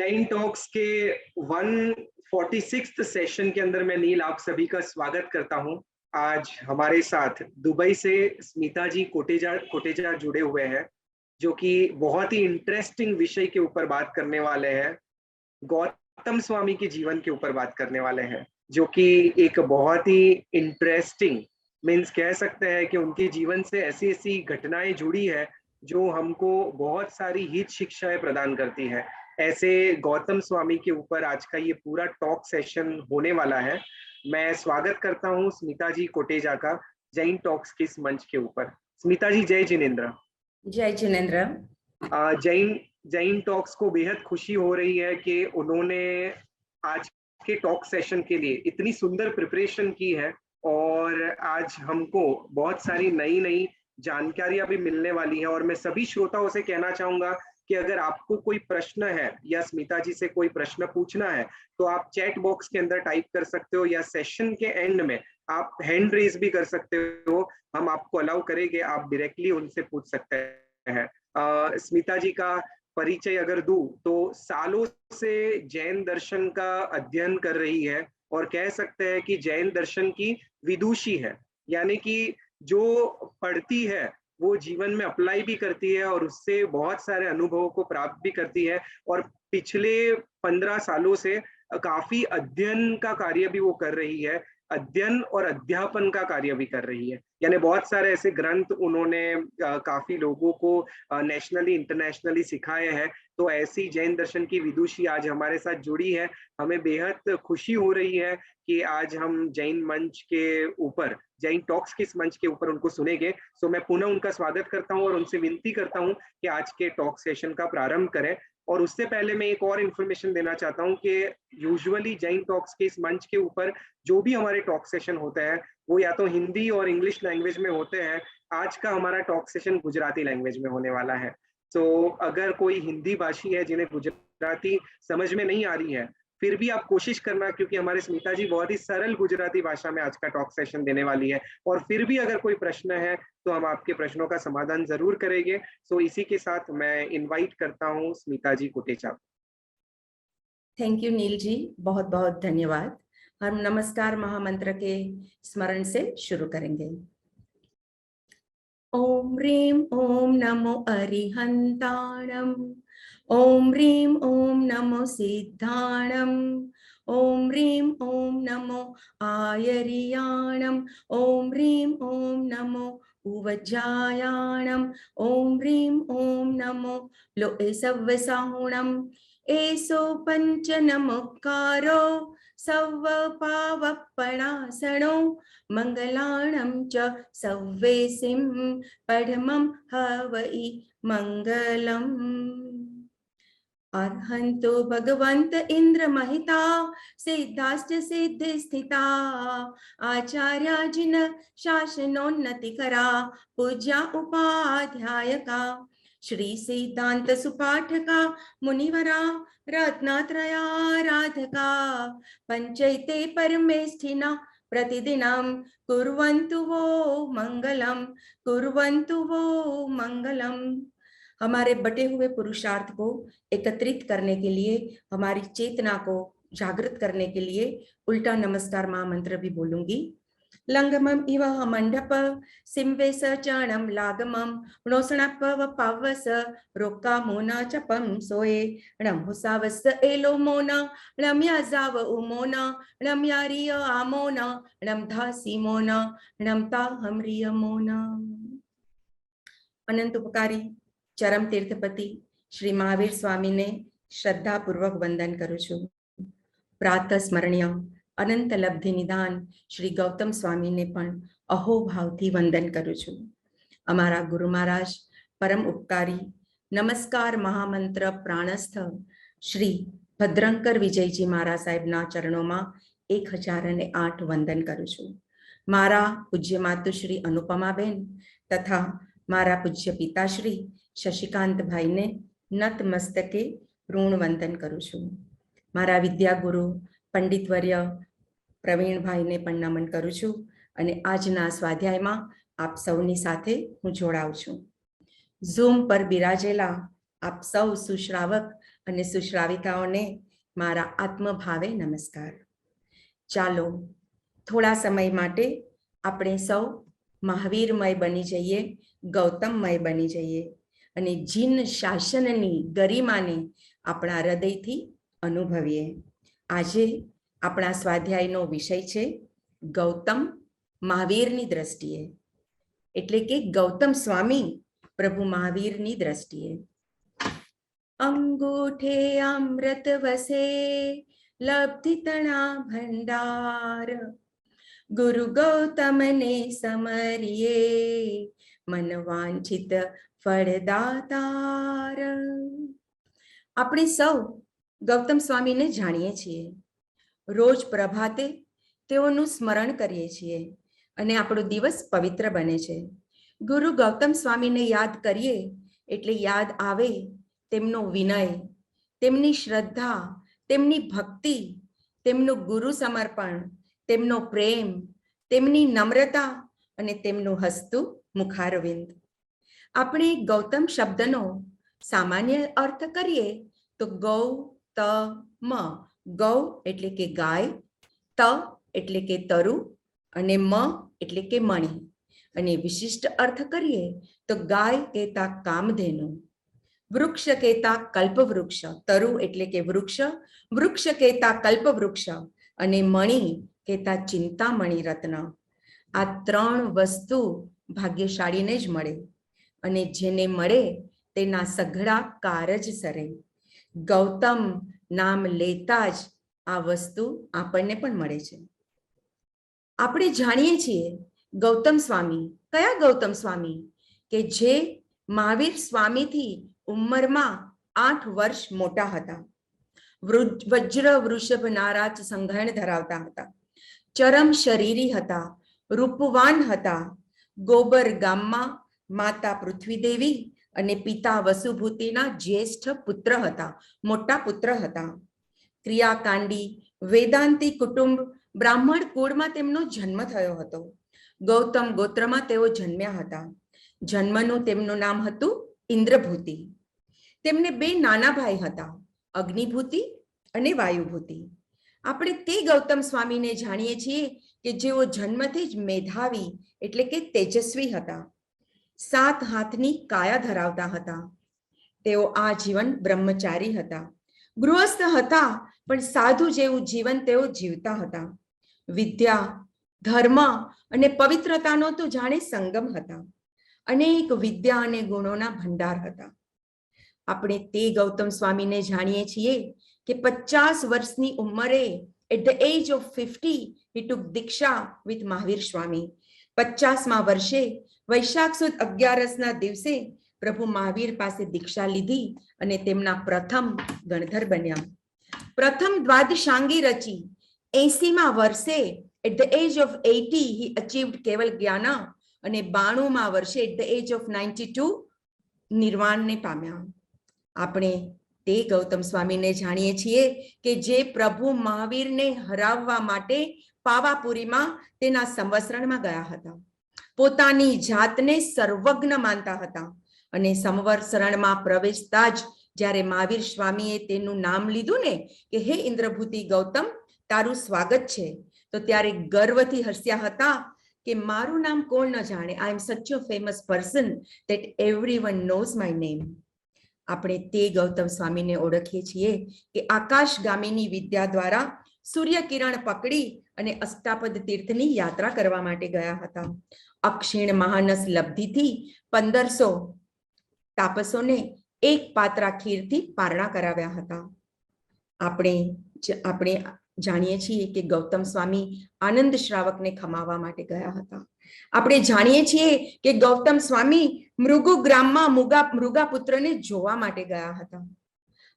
Jain talks के 146th session के अंदर मैं नील आप सभी का स्वागत करता हूं। आज हमारे साथ दुबई से स्मिता जी कोटेजा जुड़े हुए हैं, जो कि बहुत ही इंटरेस्टिंग विषय के ऊपर बात करने वाले हैं। गौतम स्वामी के जीवन के ऊपर बात करने वाले हैं, जो कि एक बहुत ही इंटरेस्टिंग मीन्स कह सकते हैं कि उनके जीवन से ऐसी ऐसी घटनाएं जुड़ी है जो हमको बहुत सारी हित शिक्षाएं प्रदान करती है। ऐसे गौतम स्वामी के ऊपर आज का ये पूरा टॉक सेशन होने वाला है। मैं स्वागत करता हूँ स्मिता जी कोटेजा का जैन टॉक्स के इस मंच के ऊपर। स्मिता जी, जय जिनेन्द्र। जय जिनेन्द्र। जैन जैन टॉक्स को बेहद खुशी हो रही है कि उन्होंने आज के टॉक सेशन के लिए इतनी सुंदर प्रिपरेशन की है और आज हमको बहुत सारी नई नई जानकारियां भी मिलने वाली है। और मैं सभी श्रोताओं से कहना चाहूंगा कि अगर आपको कोई प्रश्न है या स्मिता जी से कोई प्रश्न पूछना है तो आप चैट बॉक्स के अंदर टाइप कर सकते हो, या सेशन के एंड में आप हैंड रेज भी कर सकते हो। हम आपको अलाउ करेंगे, आप डायरेक्टली उनसे पूछ सकते हैं। स्मिता जी का परिचय अगर दूं तो सालों से जैन दर्शन का अध्ययन कर रही है और कह सकते हैं कि जैन दर्शन की विदुषी है, यानी कि जो पढ़ती है वो जीवन में अप्लाई भी करती है और उससे बहुत सारे अनुभवों को प्राप्त भी करती है। और पिछले 15 सालों से काफी अध्ययन का कार्य भी वो कर रही है, अध्ययन और अध्यापन का कार्य भी कर रही है। यानी बहुत सारे ऐसे ग्रंथ उन्होंने काफी लोगों को नेशनली इंटरनेशनली सिखाए हैं। तो ऐसी जैन दर्शन की विदुषी आज हमारे साथ जुड़ी है। हमें बेहद खुशी हो रही है कि आज हम जैन मंच के ऊपर, जैन टॉक्स के इस मंच के ऊपर उनको सुनेंगे। सो मैं पुनः उनका स्वागत करता हूं और उनसे विनती करता हूं कि आज के टॉक सेशन का प्रारंभ करें। और उससे पहले मैं एक और इन्फॉर्मेशन देना चाहता हूं कि यूजुअली जैन टॉक्स के इस मंच के ऊपर जो भी हमारे टॉक सेशन होते हैं वो या तो हिंदी और इंग्लिश लैंग्वेज में होते हैं। आज का हमारा टॉक सेशन गुजराती लैंग्वेज में होने वाला है। तो अगर कोई हिंदी भाषी है जिन्हें गुजराती समझ में नहीं आ रही है, फिर भी आप कोशिश करना, क्योंकि हमारे स्मिता जी बहुत ही सरल गुजराती भाषा में आज का टॉक सेशन देने वाली है। और फिर भी अगर कोई प्रश्न है तो हम आपके प्रश्नों का समाधान जरूर करेंगे। सो इसी के साथ मैं इनवाइट करता हूँ स्मिता जी कोटेचा। थैंक यू नील जी, बहुत बहुत धन्यवाद। हम नमस्कार महामंत्र के स्मरण से शुरू करेंगे। ओम ह्रीं ओम नमो अरिहंताणम, ओम ह्रीं ओम नमो सिद्धाणम, ओम ह्रीं ओम नमो आयर्याणम, ओम ह्रीं ओम नमो उवज्जायाणम, ओम ह्रीं ओम नमो लोएसव्वसाहुणम। एसो पंच नमोकारो सव्व पावपणासनो, मंगलाणं च सव्वेसिं पढमं हवै मंगलम्। अर्हन्तो भगवन्त इंद्र महिता, सिद्धाश्च सिद्धि स्थिता, आचार्या जिन शासनोन्नति करा, पूज्या उपाध्यायका, श्री सिद्धांत सुपाठका, मुनिवरा रत्नात्रयाराधका, पंचैते परमेष्ठिना प्रतिदिनं कुर्वन्तु वो मंगलम, कुर्वन्तु वो मंगलम। हमारे बटे हुए पुरुषार्थ को एकत्रित करने के लिए, हमारी चेतना को जागृत करने के लिए उल्टा नमस्कार महामंत्र भी बोलूंगी। लंगमम इव मंडप सिंवेस चरणम लागमम, नोसणप व पावस रोका मोना चपम सोए, हुसावस एलो मोना, याजाव उमोना, यारिय आमोना, धासी मोना, ता हमरिय मोना। अनंत उपकारी चरम तीर्थपति श्री महावीर स्वामी ने श्रद्धा पूर्वक वंदन करू छू। प्रातः स्मरणीय अनंत लब्धि निदान श्री गौतम स्वामी ने पण अहोभावथी वंदन करू छू। अमारा गुरु महाराज परम उपकारी नमस्कार महामंत्र प्राणस्थ श्री भद्रंकर विजयजी महाराज साहेब ना चरणों में 1008 वंदन करू छू। मारा पूज्य मातुश्री अनुपमाबेन तथा मारा पूज्य पिताश्री शशिकांत भाई ने नतमस्तके ऋण वंदन करू छू। मारा विद्यागुरु पंडितवर्य प्रवीण भाई ने पण नमन करू छू। अने आजना स्वाध्याय में आप सौनी साथे हूँ जोड़ाऊं छू। ઝૂમ પર બિરાજેલા આપ સૌ સુશ્રાવક અને સુશ્રાવિકાઓને મારા આત્મભાવે નમસ્કાર. ચાલો થોડા સમય માટે આપણે સૌ મહાવીરમય બની જઈએ, ગૌતમમય બની જઈએ અને જીન શાસનની ગરિમાને આપણા હૃદયથી અનુભવીએ. આજે આપણા સ્વાધ્યાયનો વિષય છે ગૌતમ મહાવીરની દ્રષ્ટિએ, એટલે કે ગૌતમ સ્વામી પ્રભુ મહાવીરની દ્રષ્ટિએ. અંગૂઠે અમૃત વસે લબ્ધિ તણા ભંડાર, ગુરુ ગૌતમને સમરીએ મન વાંછિત ફળદાતાર. આપણે સૌ ગૌતમ સ્વામીને જાણીએ છીએ. રોજ પ્રભાતે તેઓનું સ્મરણ કરીએ છીએ અને આપણો દિવસ પવિત્ર બને છે. ગુરુ ગૌતમ સ્વામીને યાદ કરીએ એટલે યાદ આવે તેમનો વિનય, તેમની શ્રદ્ધા, તેમની ભક્તિ, તેમનું ગુરુ સમર્પણ, તેમનો પ્રેમ, તેમની નમ્રતા અને તેમનું હસતું મુખારવિંદ. આપણે ગૌતમ શબ્દનો સામાન્ય અર્થ કરીએ તો ગૌતમ, ગૌ એટલે કે ગાય, ત એટલે કે તરુ અને મ એટલે કે મણી. અને વિશિષ્ટ અર્થ કરીએ તો ગાય કહેતા કામધેનુ, વૃક્ષ કહેતા કલ્પવૃક્ષ, તરુ એટલે કે વૃક્ષ, વૃક્ષ કહેતા કલ્પવૃક્ષ અને મણી કહેતા ચિંતામણી રત્ન. આ ત્રણ વસ્તુ ભાગ્યશાળીને જ મળે અને જેને મળે તેના સઘળા કારજ સરે. ગૌતમ નામ લેતા જ આ વસ્તુ આપણને પણ મળે છે. આપણે જાણીએ છીએ ગૌતમ સ્વામી, કયા ગૌતમ સ્વામી? કે જે મહાવીર સ્વામીથી ઉંમરમાં 8 વર્ષ મોટા હતા, વજ્ર વૃષભ નારાજ સંઘર્ણ ધરાવતા હતા, ચરમ શરીરી હતા, રૂપવાન હતા, ગોબર ગામમાં માતા પૃથ્વીદેવી અને પિતા વસુભૂતિના જ્યેષ્ઠ પુત્ર હતા, મોટા પુત્ર હતા. ક્રિયાકાંડી વેદાંતી કુટુંબ બ્રાહ્મણ કુળમાં તેમનો જન્મ થયો હતો. ગૌતમ ગોત્રમાં તેઓ જન્મ્યા હતા. જન્મનું તેમનું નામ હતું ઇન્દ્રભૂતિ. તેમને 2 નાના ભાઈ હતા, અગ્નિભૂતિ અને વાયુભૂતિ. આપણે તે ગૌતમ સ્વામીને જાણીએ છીએ કે જેઓ જન્મથી જ મેધાવી એટલે કે તેજસ્વી હતા, 7 હાથની કાયા ધરાવતા હતા. તેઓ આજીવન બ્રહ્મચારી હતા, ગૃહસ્થ હતા પણ સાધુ જેવું જીવન તેઓ જીવતા હતા. વિદ્યા, ધર્મ અને પવિત્રતાનો તો જાણે સંગમ હતા. અનેક વિદ્યા અને ગુણોના ભંડાર હતા. આપણે તે ગૌતમ સ્વામીને જાણીએ છીએ કે 50 વર્ષની ઉંમરે at the age of 50 he took Diksha with Mahavir Swami. 50મા વર્ષે વૈશાખ સુદ 11ના દિવસે પ્રભુ મહાવીર પાસે દીક્ષા લીધી અને તેમના પ્રથમ ગણધર બન્યા. પ્રથમ દ્વાદશાંગી રચી. 80મા વર્ષે at the age of 80 he achieved કેવલ જ્ઞાન અને 92મા વર્ષે at the age of 92 નિર્વાણને પામ્યા. આપણે તે ગૌતમ સ્વામીને જાણીએ છીએ કે જે પ્રભુ મહાવીરને હરાવવા માટે પાવાપુરીમાં તેના સંવત્સરણમાં ગયા હતા. પોતાની જાતને સર્વજ્ઞ માનતા હતા અને સંવત્સરણમાં પ્રવેશતા જ જ્યારે મહાવીર સ્વામીએ તેનું નામ લીધું ને કે હે ઇન્દ્રભૂતિ ગૌતમ, તારું સ્વાગત છે, તો ત્યારે ગર્વથી હસ્યા હતા કે મારું નામ કોણ ન જાણે. I am such a famous person that everyone knows my name. આપણે તે ગૌતમ સ્વામીને ઓળખીએ છીએ કે આકાશગામીની વિદ્યા દ્વારા સૂર્ય કિરણ પકડી અને અષ્ટાપદ તીર્થની યાત્રા કરવા માટે ગયા હતા. અક્ષીણ મહાનસ લબ્ધિથી 1500 તાપસોને 1 પાત્રા ખીરથી પારણા કરાવ્યા હતા. આપણે જાણીએ છીએ કે ગૌતમ સ્વામી આનંદ શ્રાવકને ખમાવવા માટે ગયા હતા. આપણે જાણીએ છીએ કે ગૌતમ સ્વામી મૃગુ ગ્રામમાં મૃગાપુત્રને જોવા માટે ગયા હતા.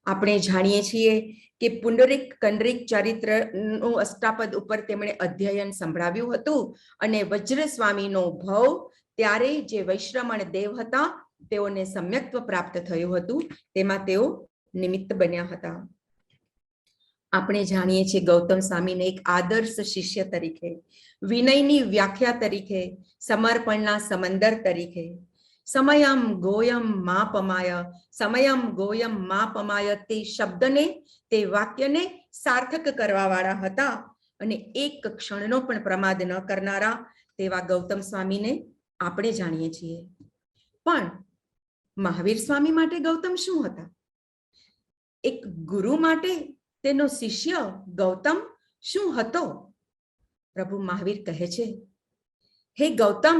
આપણે જાણીએ છીએ કે પુંડરીક કંડરીક ચરિત્રનું અષ્ટાપદ ઉપર તેમણે અધ્યયન સંભળાવ્યું હતું અને વજ્ર સ્વામીનો ભવ ત્યારે જે વૈશ્રમણ દેવ હતા તેઓને સમ્યક્ત્વ પ્રાપ્ત થયું હતું, તેમાં તેઓ નિમિત્ત બન્યા હતા. આપણે જાણીએ છીએ ગૌતમ સ્વામીને એક આદર્શ શિષ્ય તરીકે, વિનયની વ્યાખ્યા તરીકે, સમર્પણના સમંદર તરીકે, સમયમ ગોયમ માપમાય, સમયમ ગોયમ માપમાય તે શબ્દને, તે વાક્યને સાર્થક કરવા વાળા હતા અને એક ક્ષણનો પણ પ્રમાદ ન કરનારા તેવા ગૌતમ સ્વામીને આપણે જાણીએ છીએ. પણ મહાવીર સ્વામી માટે ગૌતમ શું હતા? એક ગુરુ માટે તેનો શિષ્ય ગૌતમ શું હતો? પ્રભુ મહાવીર કહે છે, હે ગૌતમ,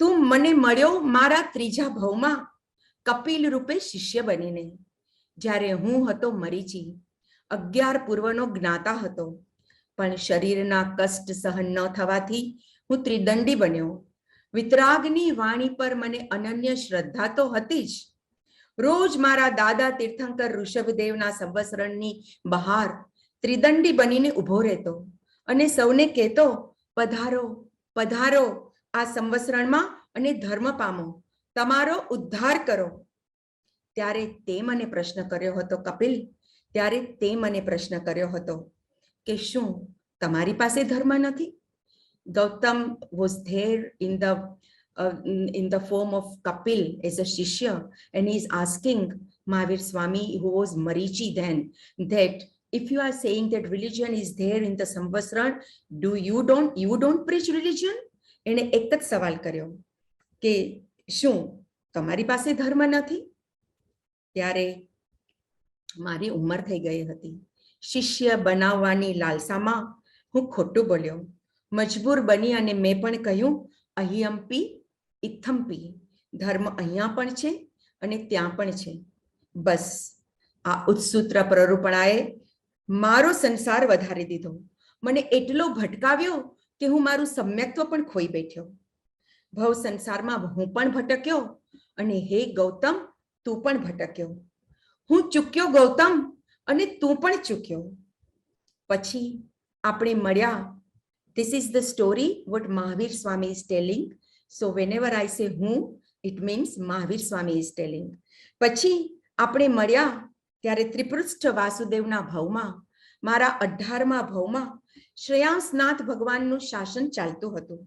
તું મને મળ્યો મારા ત્રીજા ભાવમાં કપિલ રૂપે શિષ્ય બનીને. જ્યારે હું હતો મરીચી, 11 પૂર્વનો જ્ઞાતા હતો, પણ શરીરના કષ્ટ સહન ન થવાથી હું ત્રિદંડી બન્યો. વિતરાગની વાણી પર મને અનન્ય શ્રદ્ધા તો હતી જ. રોજ મારા દાદા તીર્થંકર ઋષભદેવના સંવત્સરણની બહાર ત્રિદંડી બનીને ઊભો રહેતો અને સૌને કહેતો, પધારો પધારો આ સંવત્સરણમાં અને ધર્મ પામો, તમારો ઉદ્ધાર કરો. ત્યારે તે મને પ્રશ્ન કર્યો હતો કપિલ, ત્યારે તે મને પ્રશ્ન કર્યો હતો કે શું તમારી પાસે ધર્મ નથી? Gautam was there in the form of Kapil as a shishya, and he is asking Mahavir Swami, who was Marichi then, that if you are saying that religion is there in the Samvatsran, you don't preach religion? એને એક જ સવાલ કર્યો કે શું તમારી પાસે ધર્મ નથી? ત્યારે મારી ઉંમર થઈ ગઈ હતી. શિષ્ય બનાવવાની લાલસામાં હું ખોટું બોલ્યો. મજબૂર બની અને મેં પણ કહ્યું, અહિયંપી ઇથંપી, ધર્મ અહીંયા પણ છે અને ત્યાં પણ છે. બસ આ ઉત્સૂત્ર પ્રરૂપણાએ મારો સંસાર વધારી દીધો. મને એટલો ભટકાવ્યો કે હું મારું સમ્યક્ત્વ પણ ખોઈ બેઠ્યો. ભવ સંસારમાં હું પણ ભટક્યો અને હે ગૌતમ, તું પણ ભટક્યો. હું ચૂક્યો ગૌતમ અને તું પણ ચૂક્યો. પછી આપણે મળ્યા. This is the story what Mahavir Swami is telling. So whenever I say who, it means Mahavir Swami is telling. પછી આપણે મળ્યા ત્યારે ત્રિપૃષ્ઠ વાસુદેવના ભાવમાં, મારા 18મા ભાવમાં શ્રેયાંસનાથ ભગવાનનું શાસન ચાલતું હતું.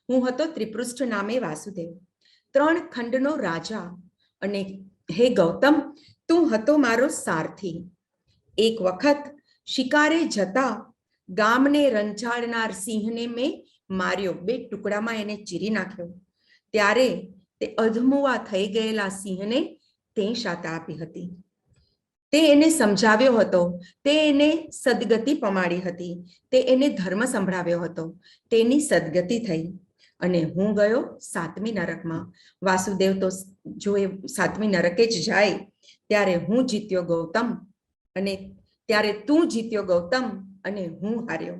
હું હતો ત્રિપૃષ્ઠ નામે વાસુદેવ, 3 ખંડનો રાજા. અને હે ગૌતમ, તું હતો મારો સારથી. એક વખત શિકારે જતા ગામને રંજાડનાર સિંહને મેં માર્યો, 2 ટુકડામાં એને ચીરી નાખ્યો. ત્યારે તે અધમુવા થઈ ગયેલા સિંહને તે શાતા આપી હતી. તે એને સમજાવ્યો હતો, તે એને સદગતિ પમાડી હતી, તે એને ધર્મ સંભળાવ્યો હતો, તેની સદગતિ થઈ. અને હું ગયો 7મી નરકમાં. વાસુદેવ તો જો એ 7મી નરકે જ જાય, ત્યારે હું જીત્યો ગૌતમ અને ત્યારે તું જીત્યો ગૌતમ અને હું હાર્યો.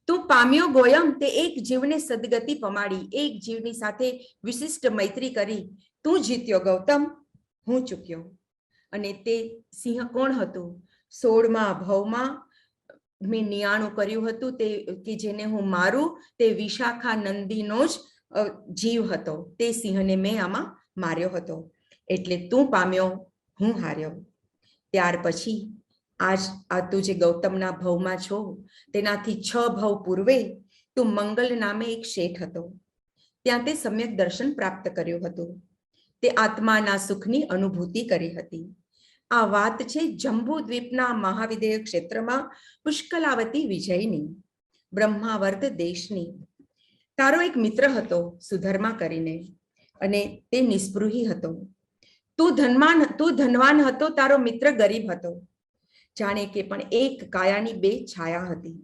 તું પામ્યો ગોયમ, તે એક જીવને સદગતિ પમાડી, એક જીવની સાથે વિશિષ્ટ મૈત્રી કરી. તું જીત્યો ગૌતમ, હું ચૂક્યો. અને તે સિંહ કોણ હતું? 16મા ભાવમાં મેં નિયાણું કર્યું હતું, તે કે જેને હું મારું તે વિશાખા નંદીનો જ જીવ હતો. તે સિંહને મેં આમાં માર્યો હતો. એટલે તું પામ્યો, હું હાર્યો. ત્યાર પછી આ તું જે ગૌતમના ભવમાં છો, તેનાથી 6 ભવ પૂર્વે તું મંગલ નામે એક શેઠ હતો. ત્યાં તે સમ્યક દર્શન પ્રાપ્ત કર્યું હતું. તે આત્માના સુખની અનુભૂતિ કરી હતી. આ વાત છે જંબુ દ્વીપના મહાવિદેય ક્ષેત્રમાં પુષ્કલાવતી વિજયની, બ્રહ્માવર્ત દેશની. તારો એક મિત્ર હતો સુધર્મા કરીને, અને તે નિસ્પૃહી હતો. તું ધનવાન હતો, તારો મિત્ર ગરીબ હતો. જાણે કે પણ એક કાયાની 2 છાયા હતી.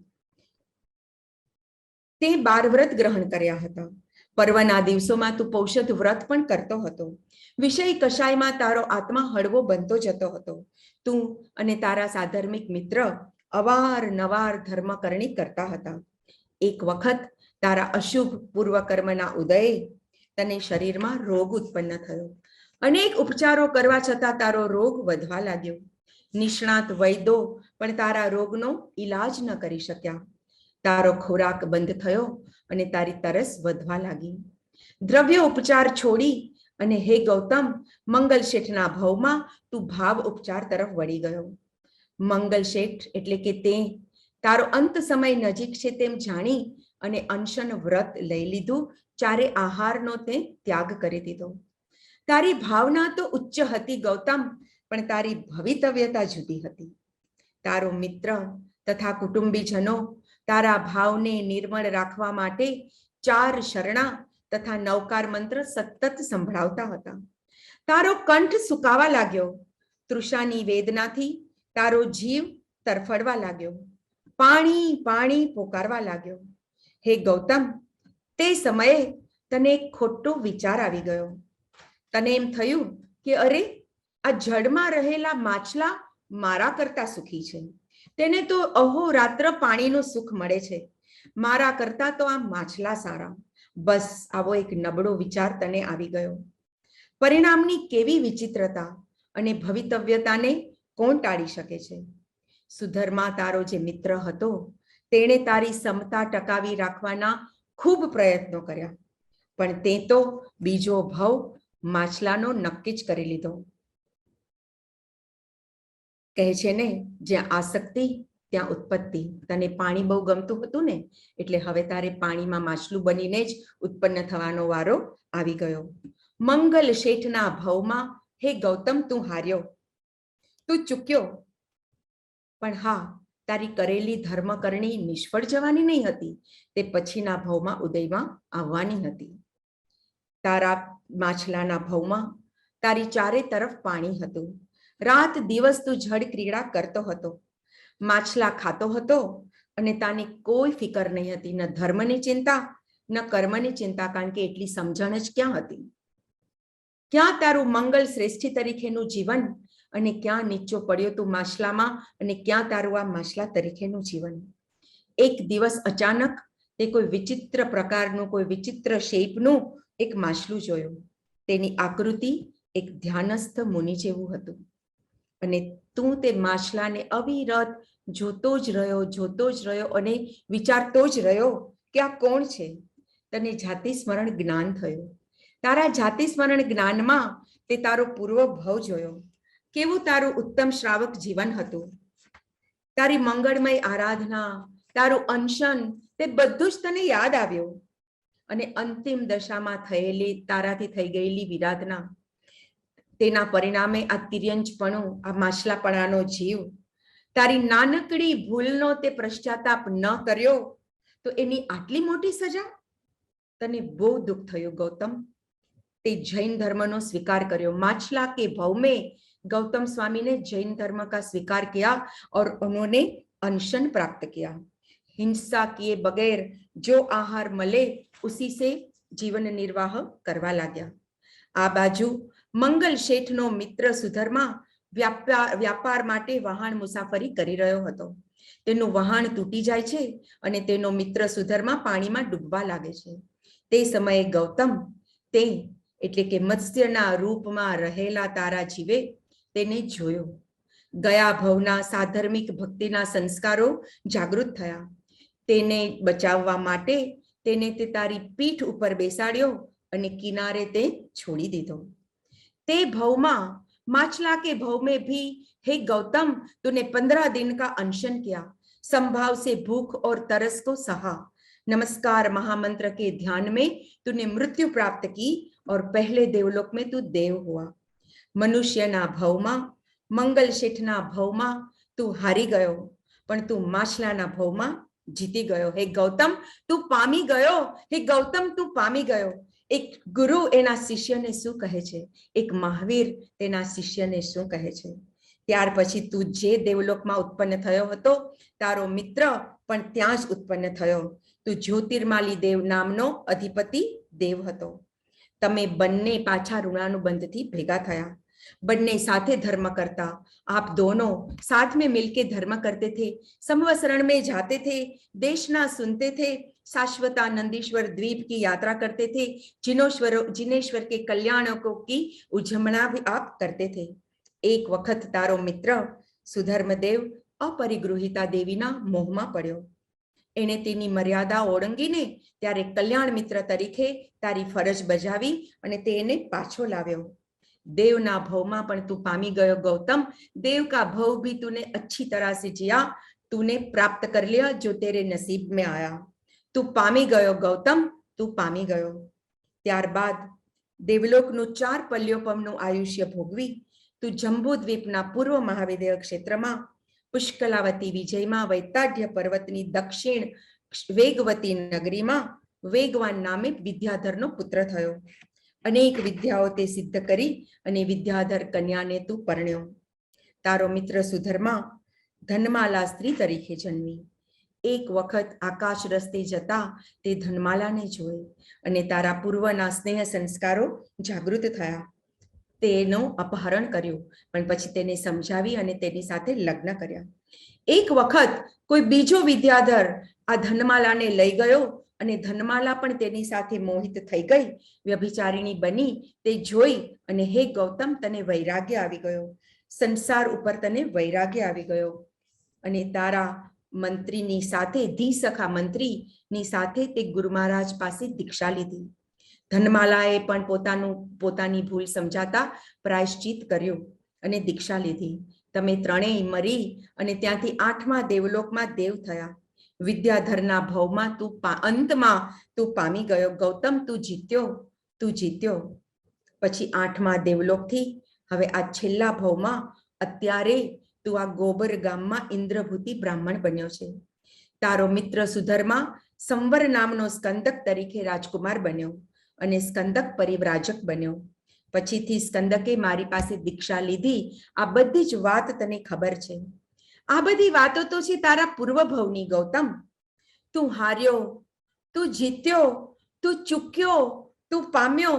તે 12 વ્રત ગ્રહણ કર્યા હતા. પર્વના દિવસોમાં તું પૌષધ વ્રત પણ કરતો હતો. વિષય કશાયમાં તારો આત્મા હળવો બનતો જતો હતો. તું અને તારા સાધર્મિક મિત્ર અવારનવાર ધર્મકરણી કરતા હતા. એક વખત તારા અશુભ પૂર્વકર્મના ઉદયે તને શરીરમાં રોગ ઉત્પન્ન થયો. અનેક ઉપચારો કરવા છતાં તારો રોગ વધવા લાગ્યો. નિષ્ણાત વૈદો પણ તારા રોગનો ઈલાજ ન કરી શક્યા. તારો ખોરાક બંધ થયો અને તારી તરસ વધવા લાગી. દ્રવ્ય ઉપચાર છોડી અને હે ગૌતમ, મંગલ શેઠના ભાવમાં તું ભાવ ઉપચાર તરફ વળી ગયો. મંગલ શેઠ એટલે કે તે તારો અંત સમય નજીક છે તેમ જાણી અને અનશન વ્રત લઈ લીધું. ચારે આહારનો તે ત્યાગ કરી દીધો. તારી ભાવના તો ઉચ્ચ હતી ગૌતમ, પણ તારી ભવિતવ્યતા જુદી હતી. તારો મિત્ર તથા કુટુંબીજનો તારા ભાવને નિર્મળ રાખવા માટે 4 શરણા તથા નવકાર મંત્ર સતત સંભળાવતા હતા. તારો કંઠ સુકાવા લાગ્યો. તૃષાની વેદનાથી તારો જીવ તરફડવા લાગ્યો. પાણી પાણી પોકારવા લાગ્યો. હે ગૌતમ, તે સમયે તને એક ખોટો વિચાર આવી ગયો. તને એમ થયું કે અરે, આ જળમાં રહેલા માછલા મારા કરતા સુખી છે. તેને તો અહોરાત્ર પાણીનું સુખ મળે છે. મારા કરતા તો આ માછલા સારા. બસ આવો એક નબળો વિચાર તને આવી ગયો. પરિણામની કેવી વિચિત્રતા અને ભવિતવ્યતાને કોણ ટાળી શકે છે? સુધર્મા તારો જે મિત્ર હતો, તેણે તારી સમતા ટકાવી રાખવાના ખૂબ પ્રયત્નો કર્યા, પણ તે તો બીજો ભાવ માછલાનો નક્કી જ કરી લીધો. કહે છે ને, જ્યાં આસક્તિ ત્યાં ઉત્પત્તિ. તને પાણી બહુ ગમતું હતું ને, એટલે હવે તારે પાણીમાં માછલું બનીને જ ઉત્પન્ન થવાનો વારો આવી ગયો. મંગલ શેઠના ભાવમાં હે ગૌતમ તું હાર્યો, તું ચૂક્યો. પણ હા, તારી કરેલી ધર્મકરણી નિષ્ફળ જવાની નહીં હતી, તે પછીના ભાવમાં ઉદયમાં આવવાની હતી. તારા માછલાના ભાવમાં તારી ચારે તરફ પાણી હતું. રાત દિવસ તું જળ ક્રીડા કરતો હતો, માછલા ખાતો હતો, અને તાની કોઈ ફિકર નહીં હતી, ન ધર્મની ચિંતા ન કર્મની ચિંતા, કારણ કે એટલી સમજણ જ ક્યાં હતી. ક્યાં તારું મંગલ શ્રેષ્ઠી તરીકેનું જીવન, અને ક્યાં નીચો પડ્યો તું માછલામાં, અને ક્યાં તારું આ માછલા તરીકેનું જીવન. એક દિવસ અચાનક તે કોઈ વિચિત્ર પ્રકારનું, કોઈ વિચિત્ર શેપનું એક માછલું જોયું. તેની આકૃતિ એક ધ્યાનસ્થ મુનિ જેવું હતું, અને તું તે માછલાને અવિરત જોતો જ રહ્યો અને વિચારતો જ રહ્યો કે આ કોણ છે. તને જાતિ સ્મરણ જ્ઞાન થયું. તારા જાતિ સ્મરણ જ્ઞાનમાં તે તારો પૂર્વ ભાવ જોયો. કેવું તારું ઉત્તમ શ્રાવક જીવન હતું. તારી મંગળમય આરાધના, તારું અનશન, તે બધું જ તને યાદ આવ્યું. અને અંતિમ દશામાં થયેલી તારાથી થઈ ગયેલી વિરાધના, તેના પરિણામે આ તિર્યંચપણું, આ માછલાપણાનો જીવ, તારી નાનકડી ભૂલનો તે પશ્ચાતાપ ન કર્યો, તો એની આટલી મોટી સજા. તને બહુ દુઃખ થયું ગૌતમ. તે જૈન ધર્મનો સ્વીકાર કર્યો. माछला के भाव में गौतम स्वामी ने जैन धर्म का स्वीकार किया और उन्होंने अनशन प्राप्त किया. हिंसा किए बगैर जो आहार मले उसी से जीवन निर्वाह करवा लाग्या. આ બાજુ મંગલ શેઠનો મિત્ર સુધર્મા વ્યાપાર માટે વહાણ મુસાફરી કરી રહ્યો હતો. તેનું વહાણ તૂટી જાય છે અને તેનો મિત્ર સુધર્મા પાણીમાં ડૂબવા લાગે છે. તે સમયે ગૌતમ તે એટલે કે મત્સ્યના રૂપમાં રહેલા તારા જીવે તેને જોયો. ગયા ભવના સાધર્મિક ભક્તિના સંસ્કારો જાગૃત થયા. તેને બચાવવા માટે તેને તે તારી પીઠ ઉપર બેસાડ્યો અને કિનારે તે છોડી દીધો. તે ભવમાં माछला के भव में भी हे गौतम तूने 15 दिन का अनशन किया. संभाव से भूख और तरस को सहा. नमस्कार महामंत्र के ध्यान में तूने मृत्यु प्राप्त की और पहले देवलोक में तू देव हुआ. मनुष्यना भवમાં, મંગલ શેઠના ભવમાં તું હારી ગયો, પણ તું માછલાના ભવમાં જીતી ગયો. હે ગૌતમ તું પામી ગયો. હે ગૌતમ તું પામી ગયો. એક ગુરુ એના શિષ્યને શું કહે છે, એક મહાવીર તેના શિષ્યને શું કહે છે. ત્યાર પછી તું જે દેવલોકમાં ઉત્પન્ન થયો હતો, તારો મિત્ર પણ ત્યાં જ ઉત્પન્ન થયો. તું જ્યોતિર્માલી દેવ નામનો અધિપતિ દેવ હતો. તમે બંને પાછા ઋણાનુબંધથી ભેગા થયા. બંને साथे धर्म करता. आप दोनों साथ में मिलके धर्म करते थे, संवत्सरण में जाते थे, देशना सुनते थे, शाश्वतानंदीश्वर द्वीप की यात्रा करते थे, जिनेश्वर के कल्याणकों की उजमना भी आप करते थे. एक वक्त तारो मित्र सुधर्मदेव अपरिगृहिता देवीना मोहમાં પડ્યો. એણે તેની મર્યાદા ઓળંગીને ત્યારે કલ્યાણ મિત્ર તરીકે તારી ફરજ બજાવી અને તેને પાછો લાવ્યો. देवना भव में पण तू पामी गयो गौतम. देव का भव भी तूने अच्छी तरह से जिया, तूने प्राप्त कर लिया जो तेरे नसीब में आया. तू पामी गयो गौतम, तू पामी गयो. ત્યારબાદ દેવલોકનું 4 પલ્યોપમનું આયુષ્ય ભોગવી તું જંબુદ્વીપના પૂર્વ મહાવિદ્ય ક્ષેત્રમાં પુષ્કલાવતી વિજયમાં વૈતાઢ્ય પર્વતની દક્ષિણ વેગવતી નગરીમાં વેગવાન નામે વિદ્યાધરનો પુત્ર થયો. અનેક વિદ્યાઓ તે સિદ્ધ કરી અને વિદ્યાધર કન્યાને તું પરણ્યો. તારો મિત્ર સુધર્મા ધનમાલા સ્ત્રી તરીકે જન્મી. એક વખત આકાશ રસ્તે જતા તે ધનમાલાને જોઈ અને તારા પૂર્વના સ્નેહ સંસ્કારો જાગૃત થયા. તેનું અપહરણ કર્યું, પણ પછી તેને સમજાવી અને તેની સાથે લગ્ન કર્યા. એક વખત કોઈ બીજો વિદ્યાધર આ ધનમાલાને લઈ ગયો અને ધનમાલા પણ તેની સાથે મોહિત થઈ ગઈ, વ્યભિચારિણી બની. તે જોઈ અને હે ગૌતમ, તને વૈરાગ્ય આવી ગયો, સંસાર ઉપર તને વૈરાગ્ય આવી ગયો અને તારા મંત્રીની સાથે ધીસખા મંત્રીની સાથે તે ગુરુ મહારાજ પાસે દીક્ષા લીધી. ધનમાલાએ પણ પોતાની ભૂલ સમજાતા પ્રાયશ્ચિત કર્યું અને દીક્ષા લીધી. તમે ત્રણેય મરી અને ત્યાંથી 8મા દેવલોકમાં દેવ થયા. વિદ્યાધરના ભવમાં અંતમાં તું પામી ગયો. ગૌતમ, તું જીત્યો. પછી 8મા દેવલોકથી હવે આ છેલ્લા ભવમાં અત્યારે તું આ ગોબર ગામમાં ઇન્દ્રભૂતિ બ્રાહ્મણ બન્યો છે. તારો મિત્ર સુધર્મા સંવર નામનો સ્કંદક તરીકે રાજકુમાર બન્યો અને સ્કંદક પરિવ્રાજક બન્યો. પછીથી સ્કંદકે મારી પાસે દીક્ષા લીધી. આ બધી જ વાત તને ખબર છે. આ બધી વાતો તો છે તારા પૂર્વભવની. ગૌતમ, તું હાર્યો, તું જીત્યો, તું ચૂક્યો, તું પામ્યો,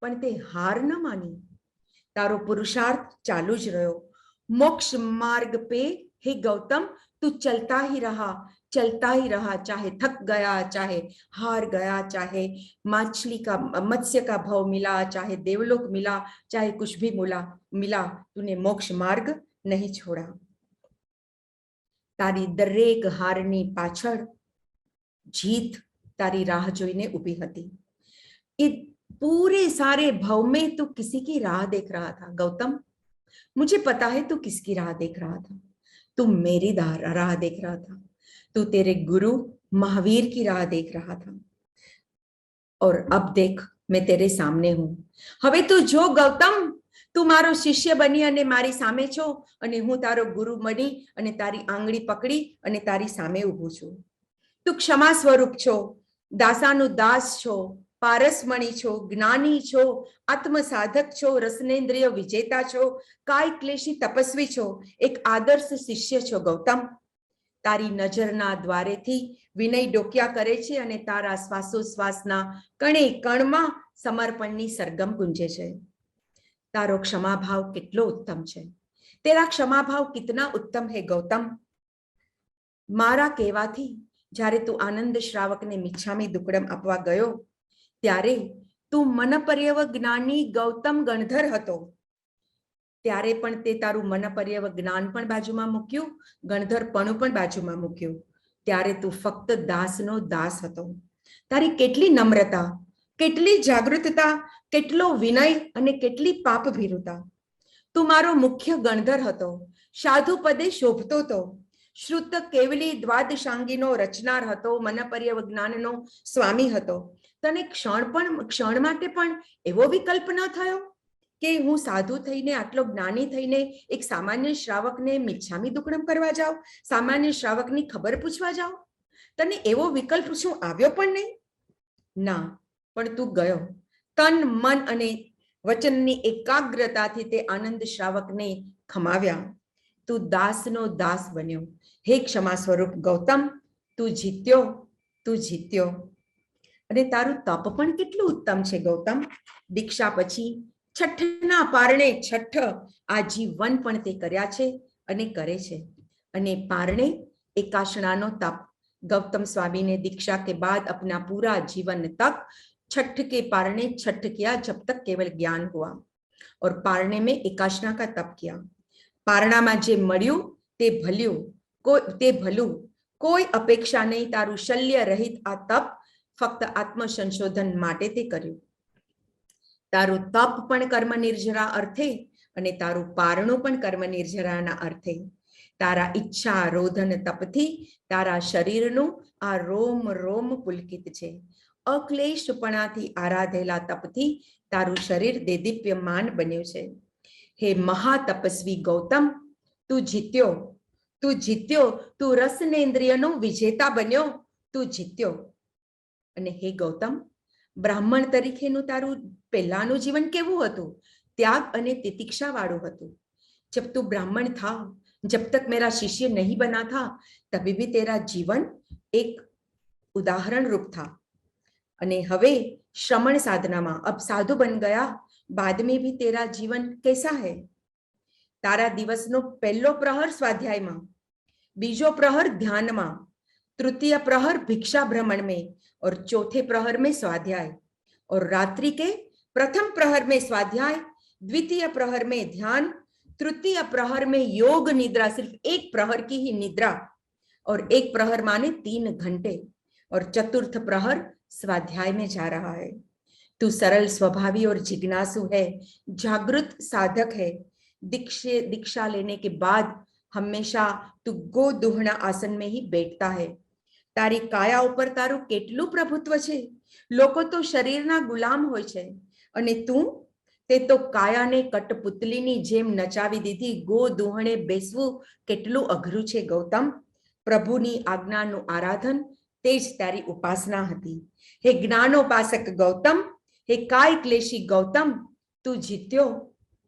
પણ તે હાર ન માની. તારો પુરુષાર્થ ચાલુ જ રહ્યો. मोक्ष मार्ग पे हे गौतम तू चलता ही रहा, चाहे थक गया, चाहे हार गया, चाहे मत्स्य का भाव मिला, चाहे देवलोक मिला, चाहे कुछ भी मिला, तूने मोक्ष मार्ग नहीं छोड़ा. तारी दरेक हारनी पाछळ जीत तारी राह जोईने उभी हती. पूरे सारे भव में तू किसी की राह देख रहा था. गौतम, मुझे पता है तू किसकी राह देख रहा था. तू मेरी राह देख रहा था. तू तेरे गुरु महावीर की राह देख रहा था. और अब देख, मैं तेरे सामने हूं. હવે તું જો ગૌતમ, તું મારો શિષ્ય બની અને મારી સામે છો અને હું તારો ગુરુ બની અને તારી આંગળી પકડી અને તારી સામે ઊભું છું. તું ક્ષમા સ્વરૂપ છો, દાસાનું દાસ છો, પારસમણી છો, જ્ઞાની છો, આત્મ સાધક છો, રસનેન્દ્રિય વિજેતા છો, કાય ક્લેશી તપસ્વી છો, એક આદર્શ શિષ્ય છો. ગૌતમ, તારી નજરના દ્વારેથી વિનય ડોક્યા કરે છે અને તારા શ્વાસોશ્વાસના કણે કણમાં સમર્પણની સરગમ ગુંજે છે. તારો ક્ષમાભાવ કેટલો ઉત્તમ છે. તેરા ક્ષમાભાવ કિતના ઉત્તમ હે ગૌતમ. મારા કહેવાથી જ્યારે તું આનંદ શ્રાવકને મિચ્છામી દુક્કડમ આપવા ગયો ત્યારે તું મનપર્યવ જ્ઞાની ગૌતમ ગણધર હતો. ત્યારે પણ તે તારું મનપર્યવ જ્ઞાન પણ બાજુમાં મૂક્યું, ગણધરપણું પણ બાજુમાં મૂક્યું. ત્યારે તું ફક્ત દાસનો દાસ હતો. તારી કેટલી નમ્રતા, કેટલી જાગૃતતા, કેટલો વિનય અને કેટલી પાપ ભીરુતા. તું મારો મુખ્ય ગણધર હતો, સાધુ પદે શોભતો હતો, શ્રુત કેવલી દ્વાદશાંગીનો રચનાર હતો, મનપર્યવ જ્ઞાનનો સ્વામી હતો. તને ક્ષણ માટે પણ એવો વિકલ્પ ન થયો કે હું સાધુ થઈને, આટલો જ્ઞાની થઈને એક સામાન્ય શ્રાવકને મિચ્છામી દુક્કડમ કરવા જાઉં, સામાન્ય શ્રાવકની ખબર પૂછવા જાઉં? તને એવો વિકલ્પ શું આવ્યો પણ નહીં? ના, પણ તું ગયો. તન, મન અને વચનની એકાગ્રતાથી તે આનંદ શ્રાવકને ખમાવ્યા. તું દાસનો દાસ બન્યો. હે ક્ષમા સ્વરૂપ ગૌતમ, તું જીત્યો. અને તારું તપ પણ કેટલું ઉત્તમ છે ગૌતમ. દીક્ષા પછી છઠ્ઠના પારણે છઠ્ઠ આજીવન પણ તે કર્યા છે અને કરે છે. અને પારણે एकाशनानो तप. गौतम स्वामी ने दीक्षा के बाद अपना पूरा जीवन तक छठ के पारणे छठ किया, जब तक केवल ज्ञान हुआ, और पारणे में एकाशना का तप किया. पारणा में जे मळ्યું તે ભલું, કોઈ અપેક્ષા નહીં. તારું શલ્ય રહિત આ તપ ફક્ત આત્મ સંશોધન માટે તે કર્યું. તારું તપ પણ કર્મ નિર્જરા અર્થે અને તારું પારણું પણ કર્મ નિર્જરાના અર્થે. તારા ઈચ્છા રોધન તપથી તારા શરીરનું આ રોમ રોમ પુલકિત છે. અક્લેશપણાથી આરાધેલા તપથી તારું શરીર દેદીપ્યમાન બન્યું છે. હે મહાતપસ્વી ગૌતમ, તું જીત્યો, તું જીત્યો, તું રસનેન્દ્રિયનો વિજેતા બન્યો, તું જીત્યો. અને હે ગૌતમ, બ્રાહ્મણ તરીકેનું તારું પહેલાનું જીવન કેવું હતું? त्याग અને तितिक्षा वाળું હતું. जब तू ब्राह्मण था, जब तक मेरा शिष्य नहीं बना था, तभी भी तेरा जीवन एक उदाहरण रूप था. અને હવે श्रमण साधना में अब साधु बन गया, बाद में भी तेरा जीवन कैसा है? तारा दिवस नो पहलो प्रहर स्वाध्याय में, बीजो प्रहर ध्यान में, तृतीय प्रहर भिक्षा भ्रमण में और चौथे प्रहर में स्वाध्याय, और रात्रि के प्रथम प्रहर में स्वाध्याय, द्वितीय प्रहर में ध्यान, तृतीय प्रहर में योग निद्रा, सिर्फ एक प्रहर की ही निद्रा, और एक प्रहर माने 3 घंटे, और चतुर्थ प्रहर स्वाध्याय में जा रहा है. तू सरल स्वभावी और जिज्ञासु है, जागृत साधक है. दीक्षा लेने के बाद हमेशा तू गोदुहना आसन में ही बैठता है. तारी काया ઉપર તારું કેટલું પ્રભુત્વ છે. લોકો તો શરીરના ગુલામ હોય છે, અને તું તે તો કાયાને કટપુતલીની જેમ નચાવી દીધી. ગોદુહણે બેસવું કેટલું અઘરું છે ગૌતમ. પ્રભુની આજ્ઞાનું આરાધન તે જ તારી ઉપાસના હતી. હે જ્ઞાનોપાસક ગૌતમ, હે काय क्लेशी गौतम, तू जीत्यो,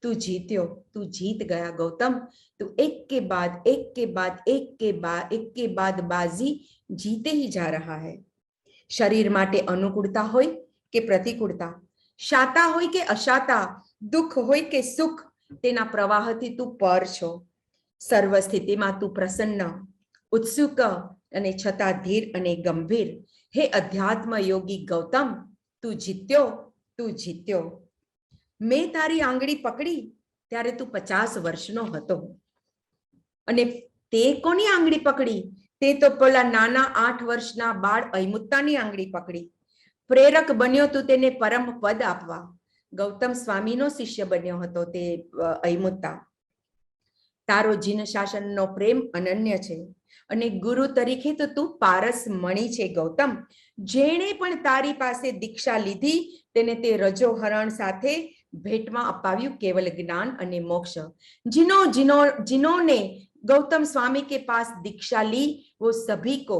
तू जीत्यो, तू जीत गया गौतम. तू एक के बाद एक के बाद एक के बाद एक के बाद बाजी जीते ही जा रहा है. शरीर माटे अनुकूलता होय के प्रतिकूलता, शाता होय के अशाता, दुख होय के सुख, तेना प्रवाहथी तू पर छो. सर्व स्थितिमां तू प्रसन्न, उत्सुक અને છતાં ધીર અને ગંભીર. હે અધ્યાત્મ યોગી ગૌતમ, તું જીત્યો, તું જીત્યો. મેં તારી આંગળી પકડી ત્યારે તું 50 વર્ષનો હતો, અને તે કોની આંગળી પકડી? તે તો પેલા નાના 8 વર્ષના બાળ અયમુત્તાની આંગળી પકડી. પ્રેરક બન્યો તું તેને પરમ પદ આપવા. ગૌતમ સ્વામીનો શિષ્ય બન્યો હતો તે અયમુત્તા. તારો જીન શાસનનો પ્રેમ અનન્ય છે, અને ગુરુ તરીકે તો તું પારસ મણી છે ગૌતમ. જેણે પણ તારી પાસે દીક્ષા લીધી તેને તે રજોહરણ સાથે भेंट में अपाव्यू केवल ज्ञान અને मोक्ष. जिन्होंने गौतम स्वामी के पास दीक्षा ली वो सभी को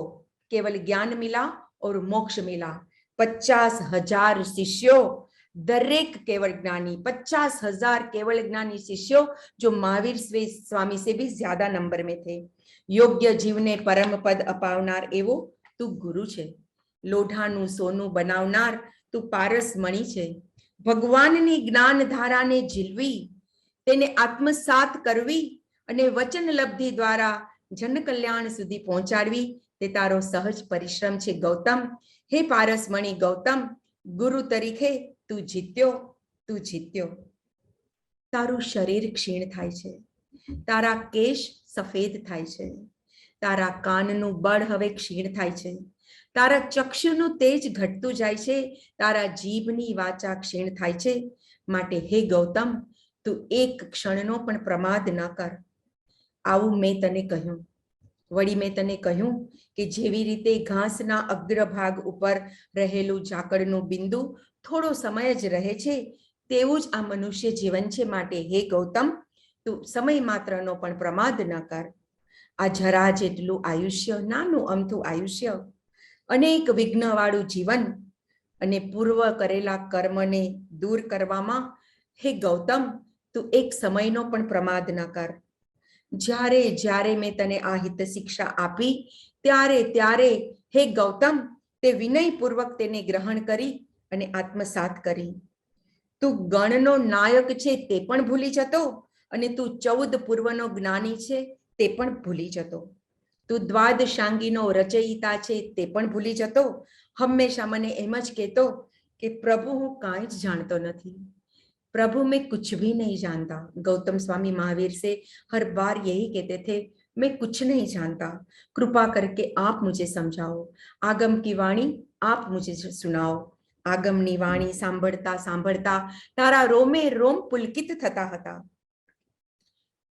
केवल ज्ञान मिला और मोक्ष मिला. 50,000 शिष्यों, दरेक केवल ज्ञानी, 50,000 केवल ज्ञानी शिष्यों जो महावीर स्वामी से भी ज्यादा नंबर में थे. योग्य जीवने परम पद अपावनार एवो तू गुरु छे. लोढ़ानु सोनू बनावनार तू पारस मणि छे. ભગવાનની જ્ઞાન ધારાને ઝીલવી, તેને આત્મસાત કરવી અને વચન લબ્ધિ દ્વારા જન કલ્યાણ સુધી પહોંચાડવી તે તારો સહજ પરિશ્રમ છે ગૌતમ. હે પારસમણી ગૌતમ, ગુરુ તરીકે તું જીત્યો, તું જીત્યો. તારું શરીર ક્ષીણ થાય છે, તારા કેશ સફેદ થાય છે, તારા કાનનું બળ હવે ક્ષીણ થાય છે, તારા ચક્ષુનું તેજ ઘટતું જાય છે, તારા જીભની વાચા ક્ષીણ થાય છે. માટે હે ગૌતમ, તું એક ક્ષણનો પણ પ્રમાદ ન કર. આવું મેં તને કહ્યું. વળી મેં તને કહ્યું કે જેવી રીતે ઘાસના અગ્રભાગ ઉપર રહેલું ઝાકળનું બિંદુ થોડો સમય જ રહે છે, તેવું જ આ મનુષ્ય જીવન છે. માટે હે ગૌતમ, તું સમય માત્રનો પણ પ્રમાદ ન કર. આ જરા જેટલું આયુષ્ય, નાનું અમથું આયુષ્ય, અનેક વિઘ્નવાળું જીવન અને પૂર્વ કરેલા કર્મને દૂર કરવામાં હે ગૌતમ તું એક સમયનો પણ પ્રમાદ ન કર. જ્યારે જ્યારે મેં તને આ હિત શિક્ષા આપી ત્યારે ત્યારે હે ગૌતમ તે વિનયપૂર્વક તેને ગ્રહણ કરી અને આત્મસાત કરી. તું ગણનો નાયક છે તે પણ ભૂલી જતો, અને તું 14 પૂર્વનો જ્ઞાની છે તે પણ ભૂલી જતો. તું દ્વાદશાંગીનો રચયિતા છે તે પણ ભૂલી જતો. હંમેશા મને એમ જ કહેતો કે પ્રભુ હું કાંઈ જ જાણતો નથી, प्रभु मैं कुछ भी नहीं जानता. गौतम स्वामी महावीर से हर बार यही कहते थे, मैं कुछ नहीं जानता, कृपा करके आप मुझे समझाओ, आगम की वाणी आप मुझे सुनाओ. આગમની વાણી સાંભળતા સાંભળતા તારા રોમે રોમ પુલકિત થતા હતા.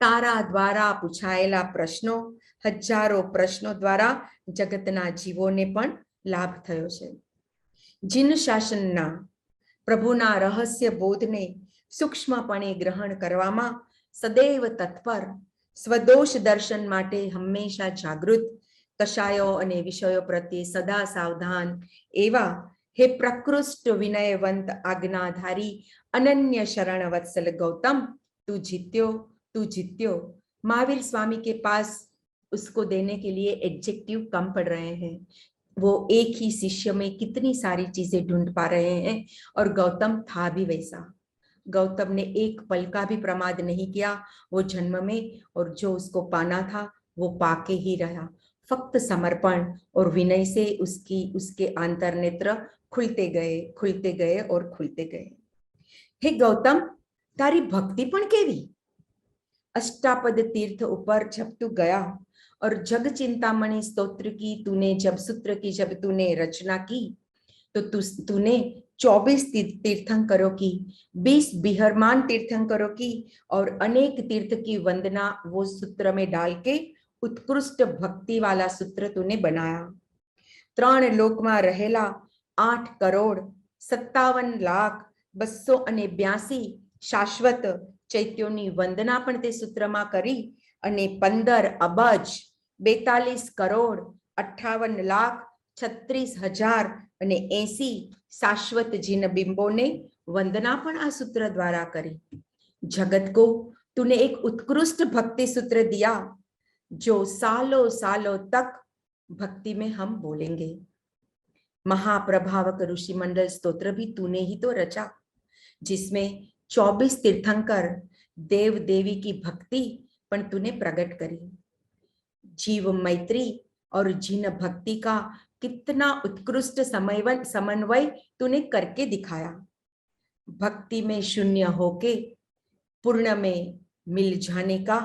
તારા દ્વારા પૂછાયેલા પ્રશ્નો, હજારો પ્રશ્નો દ્વારા જગતના જીવોને પણ લાભ થયો છે. જીન શાસનના પ્રભુના રહસ્ય બોધને સૂક્ષ્મપણે ગ્રહણ કરવામાં સદૈવ તત્પર, સ્વદોષ દર્શન માટે હંમેશા જાગૃત, કશાયો અને વિષયો પ્રત્યે સદા સાવધાન એવા હે પ્રકૃષ્ટ વિનયવંત આજ્ઞાધારી अनन्य शरण वत्सल गौतम, तू जीत्यो, तू जीत्यो। महावीर स्वामी के पास उसको देने के लिए एडजेक्टिव कम पड़ रहे हैं। वो एक ही शिष्य में कितनी सारी चीजें ढूंढ पा रहे हैं, और गौतम था भी वैसा। गौतम ने एक पल का भी प्रमाद नहीं किया वो जन्म में, और जो उसको पाना था वो पाके ही रहा। फक्त समर्पण और विनय से उसके आंतरनेत्र खुलते गए और खुलते गए। हे गौतम, तारी भक्ति पण केवी। अष्टापद तीर्थ ऊपर जब तू गया और जग चिंतामणि स्तोत्र की तूने जब तूने रचना की, तो तूने 24 तीर्थंकरों की, 20 बिहरमान तीर्थंकरों की और अनेक तीर्थ की वंदना वो सूत्र में डाल के उत्कृष्ट भक्ति वाला सूत्र तूने बनाया। 3 लोक में रहेला 8,57,02,82 शाश्वत चैत्योनी वंदना पण ते सूत्रमा करी, अने 15 अबज 42 करोड़ 58,36,080 शाश्वत जिन बिंबों ने वंदना पण आ सूत्र द्वारा करी। जगत को तूने एक उत्कृष्ट भक्ति सूत्र दिया जो सालों सालों तक भक्ति में हम बोलेंगे। महाप्रभावक ऋषि मंडल स्तोत्र भी तूने ही तो रचा, जिसमें 24 तीर्थंकर देव देवी की भक्ति पण तूने प्रकट करी। जीव मैत्री और जिन भक्ति का कितना उत्कृष्ट समन्वय तूने करके दिखाया। भक्ति में शून्य होके पूर्ण में मिल जाने का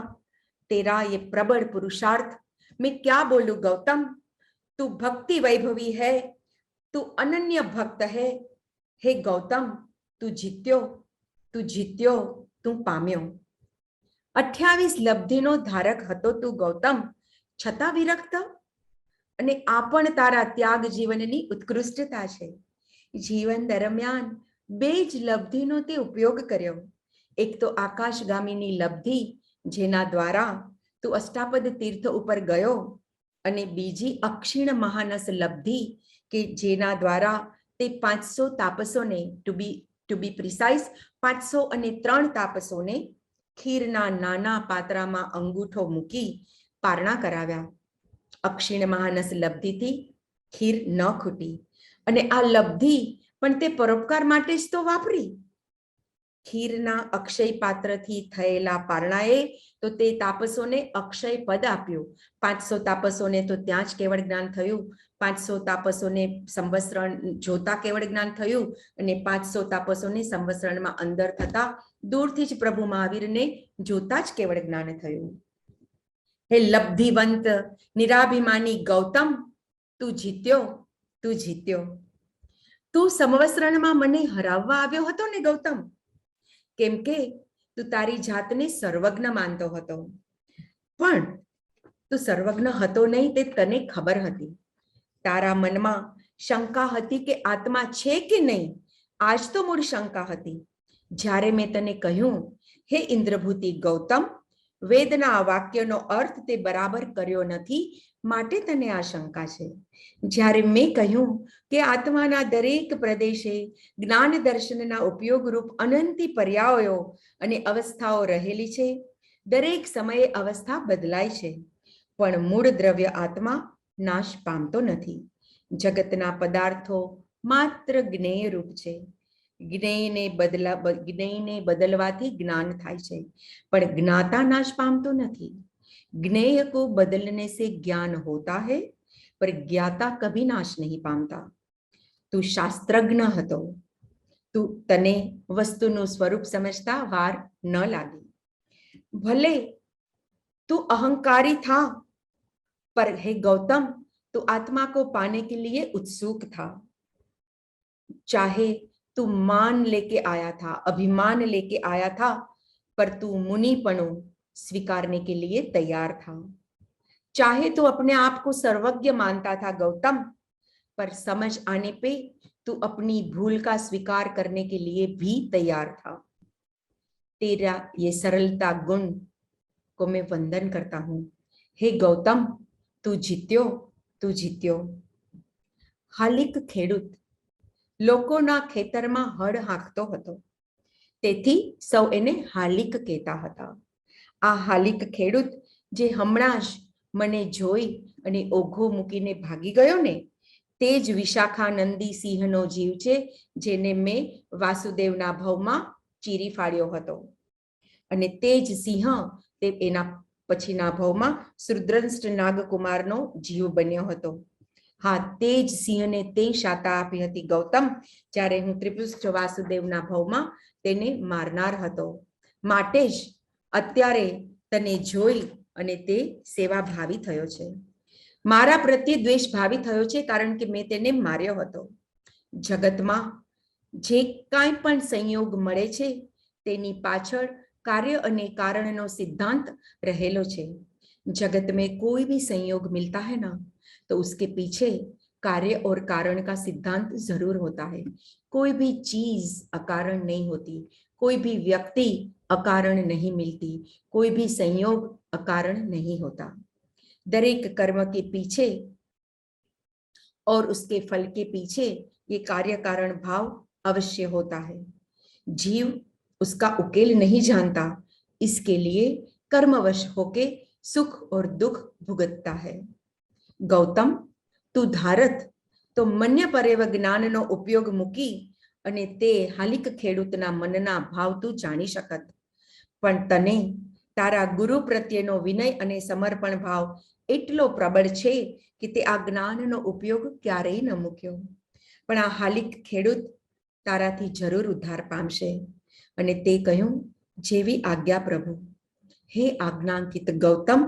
तेरा ये प्रबल पुरुषार्थ मैं क्या बोलूं गौतम। तू भक्ति वैभवी है, तू अनन्य भक्त है। हे गौतम, तू जीत्यो, तू पाम्यो। 28 लब्धिनो धारक हतो तू गौतम, छता विरक्त। અને આ પણ તારા ત્યાગ જીવનની ઉત્કૃષ્ટતા છે। જીવન દરમિયાન 2 જ લબ્ધિનો તે ઉપયોગ કર્યો। એક તો આકાશગામીની લબ્ધિ જેના દ્વારા તું અષ્ટાપદ તીર્થ ઉપર ગયો, અને બીજી અક્ષીણ મહાનસ લબ્ધિ કે જેના દ્વારા તે 500 તાપસોને ટુ બી પ્રિસાઇઝ 503 તાપસોને ખીરના નાના પાત્રામાં અંગૂઠો મૂકી પારણા કરાવ્યા। અક્ષીણ મહાનસ લબ્ધિથી ખીર ન ખૂટી, અને આ લબ્ધિ પણ તે પરોપકાર માટે જ તો વાપરી। ખીરના અક્ષય પાત્રથી થયેલા પારણાએ તો તે તાપસોને અક્ષય પદ આપ્યું। 500 તાપસોને તો ત્યાં જ કેવળ જ્ઞાન થયું, 500 તાપસોને સંવત્સરણ જોતા કેવળ જ્ઞાન થયું, અને 500 તાપસોને સંવત્સરણમાં અંદર થતા દૂરથી જ પ્રભુ મહાવીરને જોતા જ કેવળ જ્ઞાન થયું। हे लब्धिवंत निराभिमानी गौतम, तू जीत्यो, तू संवत्सरणમાં મને હરાવવા આવ્યો હતો ને ગૌતમ, કેમ કે તું તારી જાતને સર્વજ્ઞ માનતો હતો। પણ તું સર્વજ્ઞ હતો નહીં તે તને ખબર હતી। તારા મનમાં શંકા હતી કે આત્મા છે કે નહીં, આજ તો મૂળ શંકા હતી। જ્યારે મેં તને કહ્યું, હે ઇન્દ્રભૂતિ ગૌતમ, વેદના વાક્યનો અર્થ તે બરાબર કર્યો નથી, માટે તને આ શંકા છે। જ્યારે મેં કહ્યું કે આત્માના દરેક પ્રદેશે જ્ઞાન દર્શનના ઉપયોગરૂપ અનંતી પર્યાયો અને અવસ્થાઓ રહેલી છે, દરેક સમયે અવસ્થા બદલાય છે, પણ મૂળ દ્રવ્ય આત્મા નાશ પામતો નથી। જગતના પદાર્થો માત્ર જ્ઞેય રૂપ છે। જ્ઞેયને બદલવાથી જ્ઞાન થાય છે, પણ જ્ઞાતા નાશ પામતો નથી। ज्ञेय को बदलने से ज्ञान होता है, पर ज्ञाता कभी नाश नहीं पामता। तू शास्त्रज्ञ हतो, तने वस्तुનું સ્વરૂપ समझता वार न लागी। भले तू अहंकारी था, पर हे गौतम, तू आत्मा को पाने के लिए उत्सुक था। चाहे तू मान लेके आया था, अभिमान लेके आया था, पर तू मुनिपणों स्वीकारने के लिए तैयार था। चाहे तो अपने आप को सर्वज्ञ मानता था गौतम, पर समझ आने पे तू अपनी भूल का स्वीकार करने के लिए भी तैयार था। तेरा ये सरलता गुण को मैं वंदन करता हूं। हे गौतम, तू जीत्यो, तू जीत्यो। હાલિક ખેડૂત લોકોના ખેતરમાં હળ હાંકતો હતો, તેથી સૌ એને હાલિક કહેતા હતા. આ હાલિક ખેડૂત જે હમણાં જ મને જોઈ અને ઓઘો મૂકીને ભાગી ગયો ને, તે જ વિશાખાનંદી સિંહનો જીવ છે, જેને મેં વાસુદેવના ભવમાં ચીરી ફાડ્યો હતો. અને તે જ સિંહ તે એના પછીના ભવમાં શુદ્રંષ્ટ નાગકુમારનો જીવ બન્યો હતો. હા, તે જ સિંહને તે શાતા આપી હતી ગૌતમ, જ્યારે હું ત્રિપુષ્ટ વાસુદેવના ભવમાં તેને મારનાર હતો. માટે જ અત્યારે તને જોઈ અને તે સેવાભાવી થયો છે. મારા પ્રત્યે દ્વેષ ભાવી થયો છે, કારણ કે મેં તેને માર્યો હતો. જગતમાં જે કાંઈ પણ સંયોગ મળે છે તેની પાછળ कार्य અને કારણનો સિદ્ધાંત રહેલો છે. जगत में कोई भी संयोग मिलता है ना, तो उसके पीछे कार्य और कारण का सिद्धांत जरूर होता है. कोई भी चीज अकारण नहीं होती, कोई भी व्यक्ति अकारण नहीं मिलती, कोई भी संयोग अकारण नहीं होता. दरेक कर्म के पीछे और उसके फल के पीछे ये कार्य कारण भाव अवश्य होता है. जीव उसका उकेल नहीं जानता, इसके लिए कर्मवश होके सुख और दुख भुगतता है. गौतम, तू धारत तो मन्य परेव ज्ञानનો ઉપયોગ મૂકી અને તે હાલિક ખેડૂતના મનના ભાવ તું જાણી શકત. પણ તને તારા ગુરુ પ્રત્યેનો વિનય અને સમર્પણ ભાવ એટલો પ્રબળ છે કે તે આ જ્ઞાનનો ઉપયોગ ક્યારેય ન મૂક્યો. પણ આ હાલિક ખેડૂત તારાથી જરૂર ઉદ્ધાર પામશે. અને તે કહ્યું, જેવી આજ્ઞા પ્રભુ. હે આજ્ઞાંકિત ગૌતમ,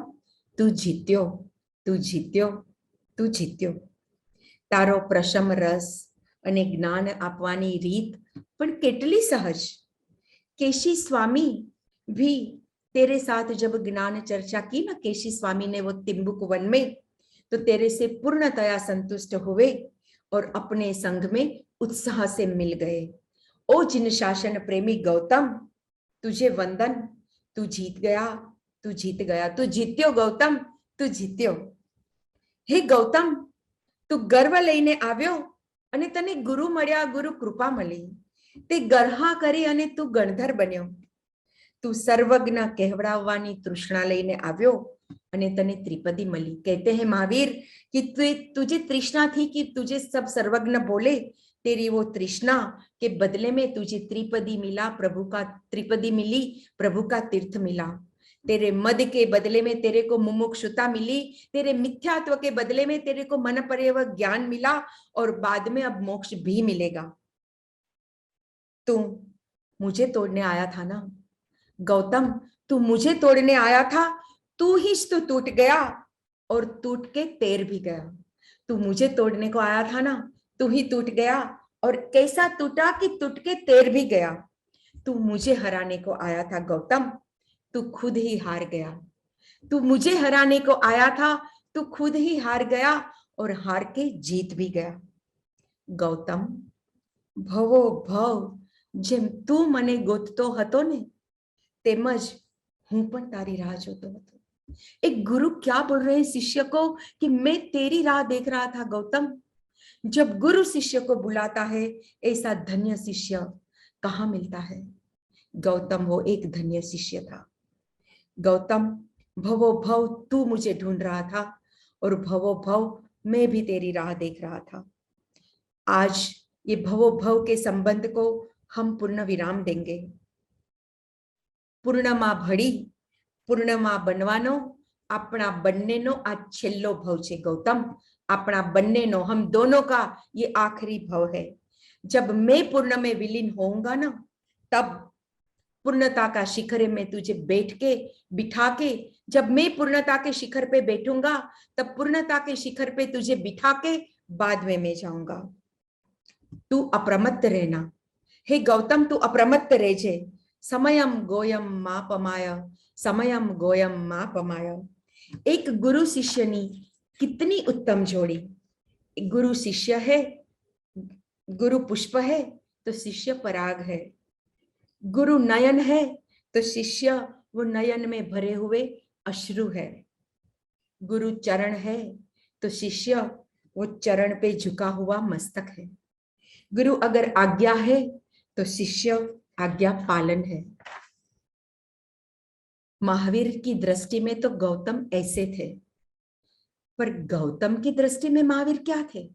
તું જીત્યો, તું જીત્યો, તું જીત્યો. તારો પ્રશમ રસ અને જ્ઞાન આપવાની રીત પણ કેટલી સહજ. केशी स्वामी भी तेरे साथ जब ज्ञान चर्चा की ना, केशी स्वामी ने वो तिम्बुक वन में, तो तेरे से पूर्णतया संतुष्ट हुए और अपने संग में उत्साह से मिल गए. ओ जिन शासन प्रेमी गौतम, तुझे वंदन. तू जीत गया, तू जीत गया, तू जीत्यो गौतम, तू जीत्यो. हे गौतम, तू गर्व લઈને આવ્યો અને તને ગુરુ મળ્યા, ગુરુ કૃપા મળી. તે ગરહા કરી અને તું ગણધર બન્યો. તું સર્વજ્ઞ કહેવડાવવાની તૃષ્ણા લઈને આવ્યો અને તને ત્રિપદી મળી. કહેતે હે મહાવીર कि तुझे तृष्णा थी कि तुझे सब सर्वज्ञ बोले, तेरी वो तृष्णा के बदले में तुझे त्रिपदी मिला, प्रभु का त्रिपदी मिली, प्रभु का तीर्थ मिला. तेरे मद के बदले में तेरे को मुमुक्षुता मिली, तेरे मिथ्यात्व के बदले में तेरे को मन पर्यव ज्ञान मिला, और बाद में अब मोक्ष भी मिलेगा. तू मुझे तोड़ने आया था ना गौतम, तू मुझे तोड़ने आया था, तू ही तो टूट गया और टूट के तैर भी गया. तू मुझे तोड़ने को आया था ना, तू ही टूट गया, और कैसा टूटा कि टूट के तैर भी गया. तू मुझे हराने को आया था गौतम, तू खुद ही हार गया. तू मुझे हराने को आया था, तू खुद ही हार गया और हार के जीत भी गया. गौतम, भवो भव જેમ તું મને ગોતતો હતો ને, તેમજ હું પણ તારી રાહ જોતો હતો. एक गुरु क्या बोल रहे हैं शिष्य को कि मैं तेरी राह देख रहा था गौतम. जब गुरु शिष्य को बुलाता है, ऐसा धन्य शिष्य कहाँ मिलता है. गौतम वो एक धन्य शिष्य था. गौतम, भवो भव तू मुझे ढूंढ रहा था, और भवो भव मैं भी तेरी राह देख रहा था. आज ये भवो भव के संबंध को हम पूर्ण विराम देंगे. પૂર્ણમાં ભળી પૂર્ણમાં બનવાનો આપણા બંનેનો આ છેલ્લો ભવ છે ગૌતમ. આપણા બંનેનો, हम दोनों का ये आखिरी भव है. जब मैं पूर्ण में विलीन होऊंगा ना, तब पूर्णता का शिखर में तुझे बैठ के बिठा के, जब मैं पूर्णता के शिखर पे बैठूंगा, तब पूर्णता के शिखर पे तुझे बिठा के बाद में मैं जाऊंगा. तू अप्रमत्त रहना. हे गौतम, तू अप्रमत्त रहजे. समयम गोयम मापमाय, समयम गोयम मापमाय. एक गुरु शिष्यनी कितनी उत्तम जोड़ी. गुरु शिष्य है, गुरु पुष्प है तो शिष्य पराग है, गुरु नयन है तो शिष्य वो नयन में भरे हुए अश्रु है, गुरु चरण है तो शिष्य वो चरण पे झुका हुआ मस्तक है, गुरु अगर आज्ञा है तो शिष्य आज्ञा पालन है। महावीर की दृष्टि में तो गौतम ऐसे थे, पर गौतम की दृष्टि में महावीर क्या थे?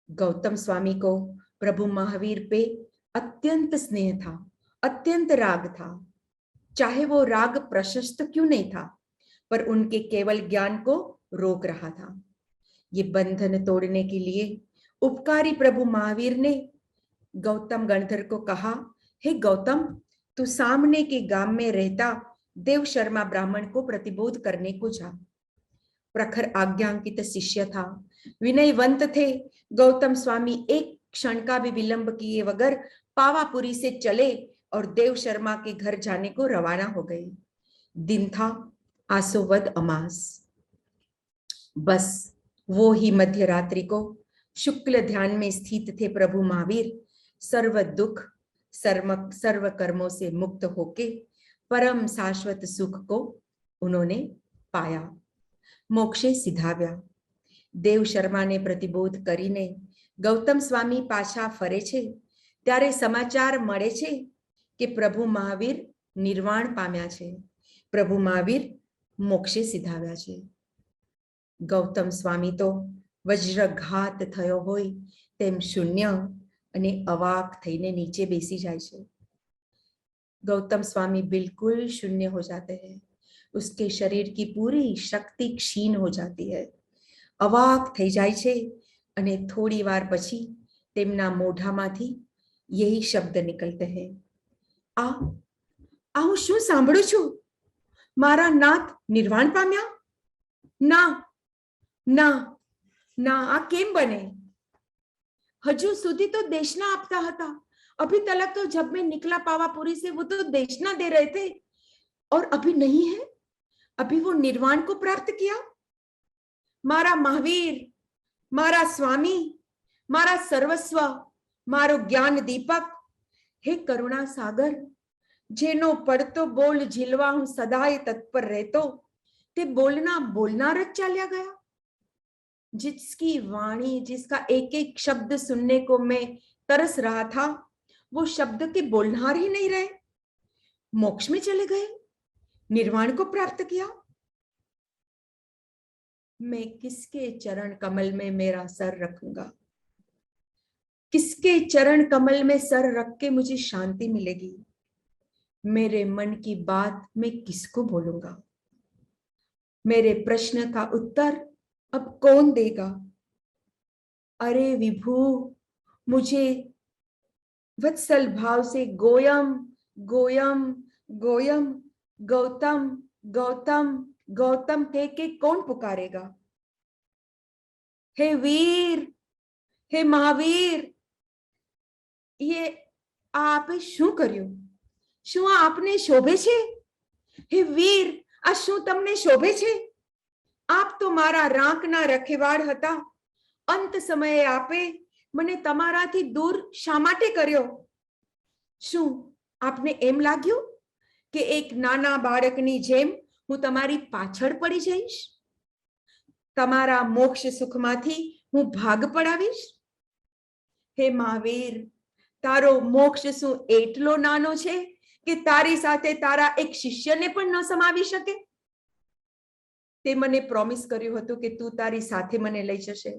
गौतम स्वामी को प्रभु महावीर पे अत्यंत स्नेह था, अत्यंत राग था। चाहे वो राग प्रशस्त क्यों नहीं था, पर उनके केवल ज्ञान को रोक रहा था। ये बंधन तोड़ने के लिए उपकारी प्रभु महावीर ने गौतम गणधर को कहा, हे गौतम, तू सामने के गांव में रहता देव शर्मा ब्राह्मण को प्रतिबोध करने को जा। प्रखर आज्ञांकित शिष्य था, विनयवंत थे। गौतम स्वामी एक क्षण का भी विलंब किए बगैर पावापुरी से चले और देव शर्मा के घर जाने को रवाना हो गए। दिन था आसोवद अमास। बस वो ही मध्य रात्रि को शुक्ल ध्यान में स्थित थे प्रभु महावीर। सर्व दुख सर्व कर्मों से मुक्त होके परम शाश्वत सुख को उन्होंने पाया। मोक्षे सिधाव्या। देव शर्मा ने પ્રતિબોધ કરીને ગૌતમ સ્વામી પાછા ફરે છે ત્યારે સમાચાર મળે છે કે પ્રભુ મહાવીર નિર્વાણ પામ્યા છે, પ્રભુ મહાવીર મોક્ષે સિધાવ્યા છે। ગૌતમ સ્વામી તો વજ્રઘાત થયો હોય તેમ શૂન્ય અને અવાક થઈને નીચે બેસી જાય છે। गौतम स्वामी बिल्कुल शून्य हो जाते हैं, उसके शरीर की पूरी शक्ति क्षीण हो जाती है, अवाक થઈ જાય છે અને થોડી વાર પછી તેમના મોઢામાંથી यही शब्द निकलते हैं, आ હું શું સાંભળું છું? મારા નાથ નિર્વાણ પામ્યા? ના ના ના, આ કેમ બને? હજુ સુધી તો દેશના આપતા હતા, अभी तक तो जब मैं निकला पावापुरी से वो तो देशना दे रहे थे, और अभी नहीं है, अभी वो निर्वाण को प्राप्त किया। मारा महावीर, मारा स्वामी, मारा सर्वस्व, मारो ज्ञान दीपक, हे करुणा सागर, जेनो पड़तो बोल झिलवा हूं सदाय तत्पर रहतो, ते बोलना बोलना रच चाल्या गया। जिसकी वाणी, जिसका एक एक शब्द सुनने को मैं तरस रहा था, वो शब्द के बोलनार ही नहीं रहे, मोक्ष में चले गए, निर्वाण को प्राप्त किया। मैं किसके चरण कमल में मेरा सर रखूंगा? किसके चरण कमल में सर रख के मुझे शांति मिलेगी? मेरे मन की बात मैं किसको बोलूंगा? मेरे प्रश्न का उत्तर अब कौन देगा? अरे विभू, मुझे वत्सल भाव से गोयम गोयम गोयम गौतम गौतम गौतम कह के कौन पुकारेगा? हे वीर, हे महावीर, ये आपे શું કર્યું? શું આપને શોભે છે? હે વીર, આ શું તમને શોભે છે? આપ તો મારા રાંકના રખેવાળ હતા, અંત સમયે આપે મને તમારાથી દૂર શા માટે કર્યો? શું આપને એમ લાગ્યું કે એક નાના બાળકની જેમ હું તમારી પાછળ પડી જઈશ? તમારા મોક્ષ સુખમાંથી હું ભાગ પડાવીશ? હે મહાવીર, તારો મોક્ષ શું એટલો નાનો છે કે તારી સાથે તારા એક શિષ્યને પણ ન સમાવી શકે? તે મને પ્રોમિસ કર્યું હતું કે તું તારી સાથે મને લઈ જશે।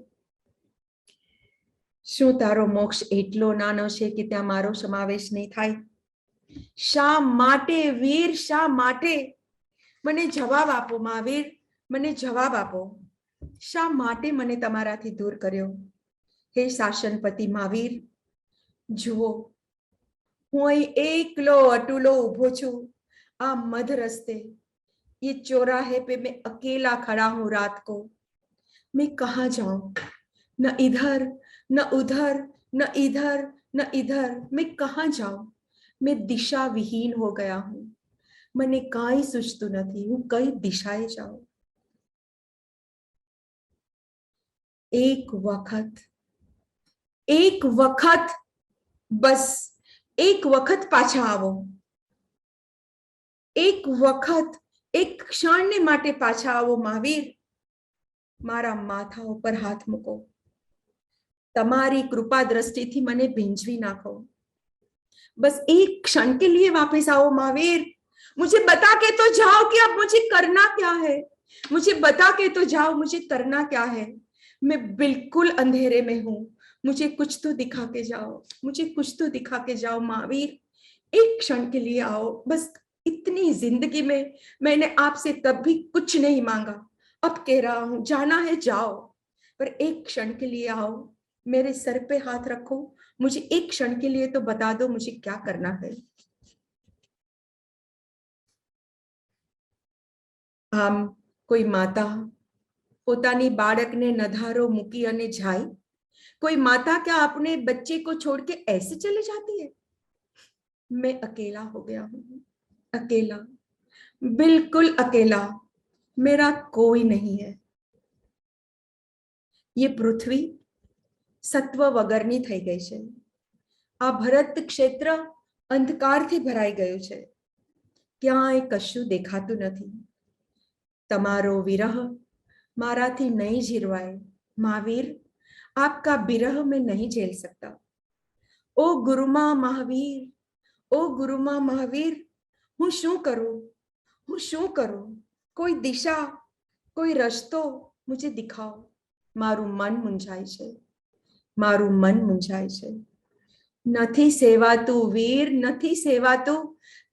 શું તારો મોક્ષ એટલો નાનો છે કે ત્યાં મારો સમાવેશ નહીં થાય? શા માટે વીર, શા માટે? મને જવાબ આપો મહાવીર, મને જવાબ આપો, શા માટે મને તમારાથી दूर કર્યો? હે શાસનપતિ महावीर, જુઓ, હું અહીં એકલો અટુલો ઊભો છું આ મધ રસ્તે, ये चौराहे पे मैं अकेला खड़ा हूं रात को। मैं कहाँ जाऊं? न इधर न उधर, न इधर न इधर, मैं कहाँ जाऊं? मैं दिशा विहीन हो गया हूं, મને કાંઈ સૂચતું નથી, હું કઈ દિશાએ જાઉં? એક વખત એક વખત, બસ એક વખત પાછા આવો, એક વખત, એક ક્ષણને માટે પાછા આવો મહાવીર. મારા માથા ઉપર હાથ મૂકો, તમારી कृपा दृष्टि थी मने भींजवी नाखो, बस एक क्षण के लिए वापस आओ महावीर. मुझे बता के तो जाओ कि अब मुझे करना क्या है, मुझे बता के तो जाओ मुझे करना क्या है. मैं बिल्कुल अंधेरे में हूं, मुझे कुछ तो दिखा के जाओ, मुझे कुछ तो दिखा के जाओ महावीर. एक क्षण के लिए आओ, बस इतनी जिंदगी में मैंने आपसे कभी कुछ नहीं मांगा, अब कह रहा हूं जाना है जाओ, पर एक क्षण के लिए आओ, मेरे सर पे हाथ रखो, मुझे एक क्षण के लिए तो बता दो मुझे क्या करना है. આમ કોઈ માતા પોતાની બાળકને નધારો મૂકી અને જાય? कोई माता क्या अपने बच्चे को छोड़ के ऐसे चले जाती है? मैं अकेला हो गया हूं, अकेला, बिल्कुल अकेला, मेरा कोई नहीं है. ये पृथ्वी સત્વ વગરની થઈ ગઈ છે. આ ભરત ક્ષેત્ર અંધકારથી ભરાઈ ગયું છે, ક્યાંય કશું દેખાતું નથી. તમારો વિરહ મારાથી નહીં જીરવાય महावीर, आपका विरह मैं नहीं झेल सकता. ओ गुरुमा महावीर, ओ गुरुमा महावीर, હું શું કરું, હું શું કરું? કોઈ દિશા, કોઈ રસ્તો મુझे दिखाओ. મારું મન મૂંઝાય છે, મારું મન મૂંઝાય છે. નથી સેવાતું વીર, નથી સેવાતું,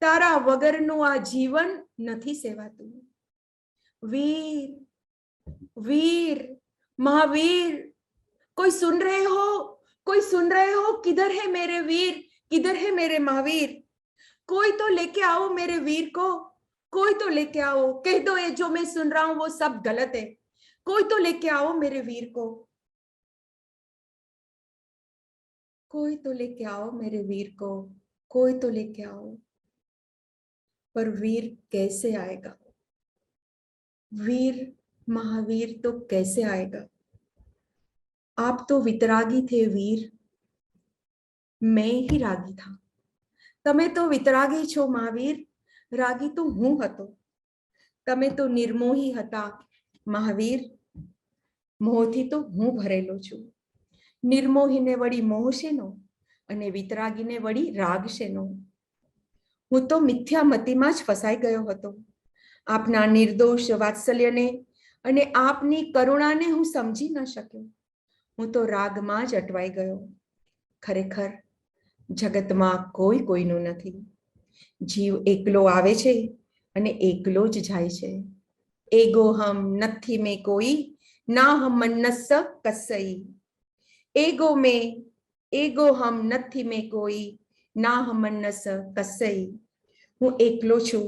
તારા વગરનું આ જીવન નથી સેવાતું. वीर, वीर, महावीर, कोई सुन रहे हो, कोई सुन रहे हो? किधर है मेरे वीर, किधर है मेरे महावीर? कोई तो लेके आओ मेरे वीर को, कोई तो लेके आओ. कह दो ये जो मैं सुन रहा हूं वो सब गलत है, कोई तो लेके आओ मेरे वीर को, कोई तो लेके आओ मेरे वीर को, कोई तो लेके आओ. पर वीर कैसे आएगा? वीर, महावीर तो कैसे आएगा? आप तो वितरागी थे वीर, मैं ही रागी था. તમે તો વિતરાગી છો મહાવીર, રાગી તો હું હતો. તમે તો નિર્મોહી હતા મહાવીર, મોહથી તો હું ભરેલો છું. નિર્મોહીને વળી મોહ શેનો અને વિતરાગીને વળી રાગ શેનો? હું તો મિથ્યામતીમાં જ ફસાઈ ગયો હતો. આપના નિર્દોષ વાત્સલ્યને અને આપની કરુણાને હું સમજી ન શક્યો. હું તો રાગમાં જ અટવાઈ ગયો. ખરેખર જગતમાં કોઈ કોઈનું નથી. જીવ એકલો આવે છે અને એકલો જ જાય છે. એગો હમ નથી મેં કોઈ, ના હમ મન્નસ કસઈ. એગો હમ નથી મેં કોઈ, ના હમ મન્નસ કસઈ. હું એકલો છું,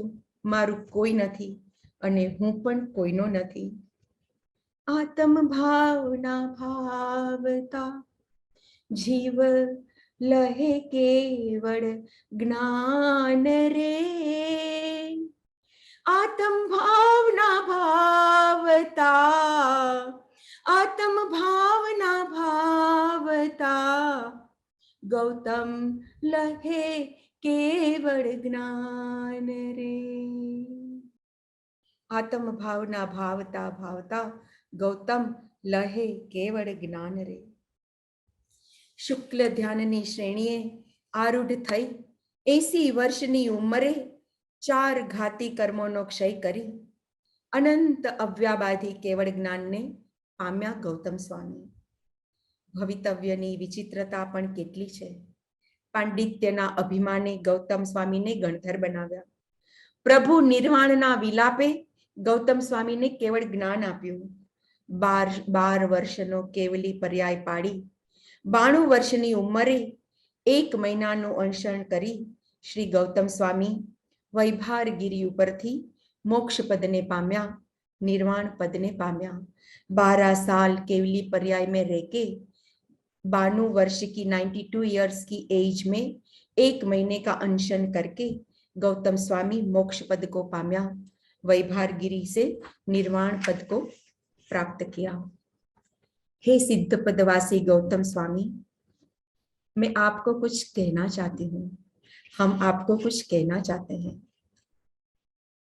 મારું કોઈ નથી અને હું પણ કોઈનો નથી. આત્મ ભાવના ભાવતા જીવ लहे केवल ज्ञान रे. आत्म भावना भावता, आत्म भावना भावता गौतम लहे केवल ज्ञान रे. आत्म भावना भावता भावता गौतम लहे केवल ज्ञान रे. શુક્લ ધ્યાનની શ્રેણીએ આરૂઢ થઈ 80 વર્ષની ઉંમરે 4 ઘાતી કર્મોનો ક્ષય કરી અનંત અવ્યાબાધી કેવળ જ્ઞાનને પામ્યા ગૌતમ સ્વામી. ભવિતવ્યની વિચિત્રતા પણ કેટલી છે. પાંડિત્યના અભિમાને ગૌતમ સ્વામીને ગણધર બનાવ્યા. પ્રભુ નિર્વાણના વિલાપે ગૌતમ સ્વામીને કેવળ જ્ઞાન આપ્યું. 12 વર્ષનો કેવલી પર્યાય પાડી 92 વર્ષની ઉંમરે 1 મહિનાનું અનશન કરી શ્રી ગૌતમ સ્વામી વૈભારગીરી ઉપરથી મોક્ષ પદને પામ્યા, નિર્વાણ પદને પામ્યા. 12 साल केवली पर्याय में रहके 92 वर्ष की 92 ईयर्स की एज में 1 महीने का अनशन करके गौतम स्वामी मोक्ष पद को पाम्या, वैभारगिरी से निर्वाण पद को प्राप्त किया. हे सिद्ध पदवासी गौतम स्वामी, मैं आपको कुछ कहना चाहती हूँ, हम आपको कुछ कहना चाहते हैं।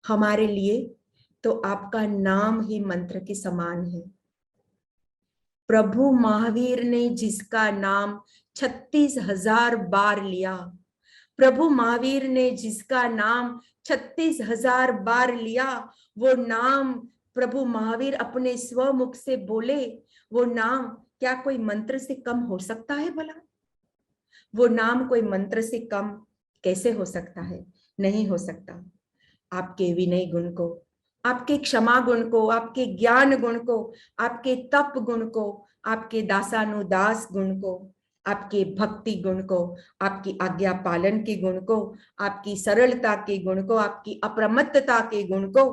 हमारे लिए तो आपका नाम ही मंत्र के समान है। प्रभु महावीर ने जिसका नाम 36,000 बार लिया, प्रभु महावीर ने जिसका नाम 36,000 बार लिया, वो नाम प्रभु महावीर अपने स्वमुख से बोले, वो नाम क्या कोई मंत्र से कम हो सकता है भला? वो नाम कोई मंत्र से कम कैसे हो सकता है? नहीं हो सकता। आपके विनय गुण को, आपके क्षमा गुण को, आपके ज्ञान गुण को, आपके तप गुण को, आपके दासानुदास गुण को, आपके भक्ति गुण को, आपकी आज्ञा पालन के गुण को, आपकी सरलता के गुण को, आपकी अप्रमत्तता के गुण को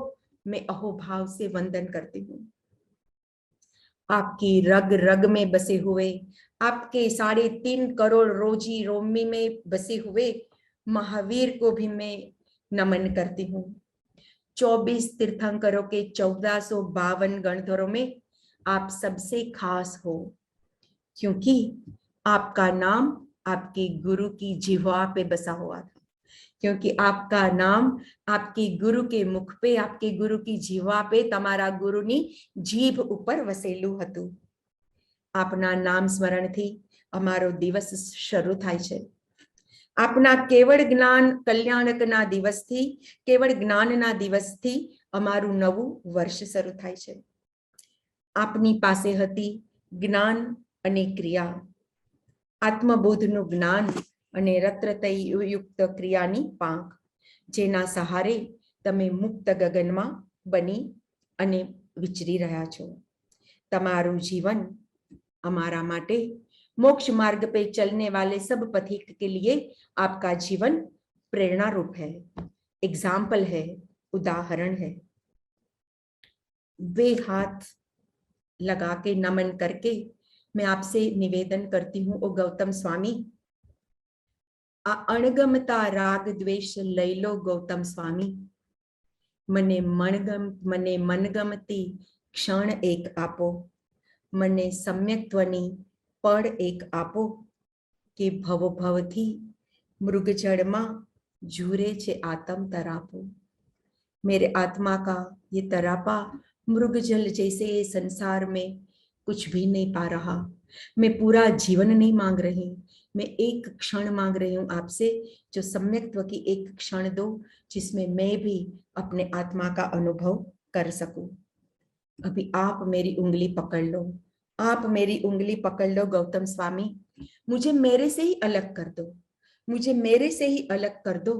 मैं अहोभाव से वंदन करती हूँ। आपकी रग रग में बसे हुए, आपके 3.5 करोड़ रोजी रोमी में बसे हुए महावीर को भी मैं नमन करती हूँ। 24 तीर्थंकरों के 1452 गणधरों में आप सबसे खास हो, क्योंकि आपका नाम आपके गुरु की जिह्वा पे बसा हुआ था, क्योंकि आपका नाम आपके गुरु के मुख पे, आपके गुरु की जिह्वा पे तमारा गुरुनी जीभ ऊपर वसेलू हतु। आपना नाम स्मरण थी અમારો દિવસ શરૂ થાય છે। આપના કેવળ જ્ઞાન કલ્યાણકના દિવસથી, કેવળ જ્ઞાનના દિવસથી અમારું નવું વર્ષ શરૂ થાય છે। આપની પાસે હતી જ્ઞાન અને ક્રિયા, આત્મબોધનું જ્ઞાન અને રત્રતયુક્ત ક્રિયાની પાંખ, જેના સહારે તમે મુક્ત ગગનમાં બની અને વિચરી રહ્યા છો। તમારું जीवन हमारा माटे मोक्ष मार्ग पे चलने वाले सब पथिक के लिए आपका जीवन प्रेरणा रूप है, एग्जाम्पल है, उदाहरण है। वे हाथ लगा के नमन करके मैं आपसे निवेदन करती हूँ, ओ गौतम स्वामी, आ अणगमता राग द्वेष लई लो गौतम स्वामी। मने मनगमती क्षण एक आपो, मने सम्यक्त्वनी पड़ एक आपो, के भव भवथी मृगजड़मा झूरे छे आत्म तरापो। मेरे आत्मा का ये तरापा मृगजल जैसे संसार में कुछ भी नहीं पा रहा। मैं पूरा जीवन नहीं मांग रही, मैं एक क्षण मांग रही हूँ आपसे, जो सम्यक्त्व की एक क्षण दो, जिसमें मैं भी अपने आत्मा का अनुभव कर सकूं। अभी आप मेरी उंगली पकड़ लो, आप मेरी उंगली पकड़ लो गौतम स्वामी। मुझे मेरे से ही अलग कर दो, मुझे मेरे से ही अलग कर दो,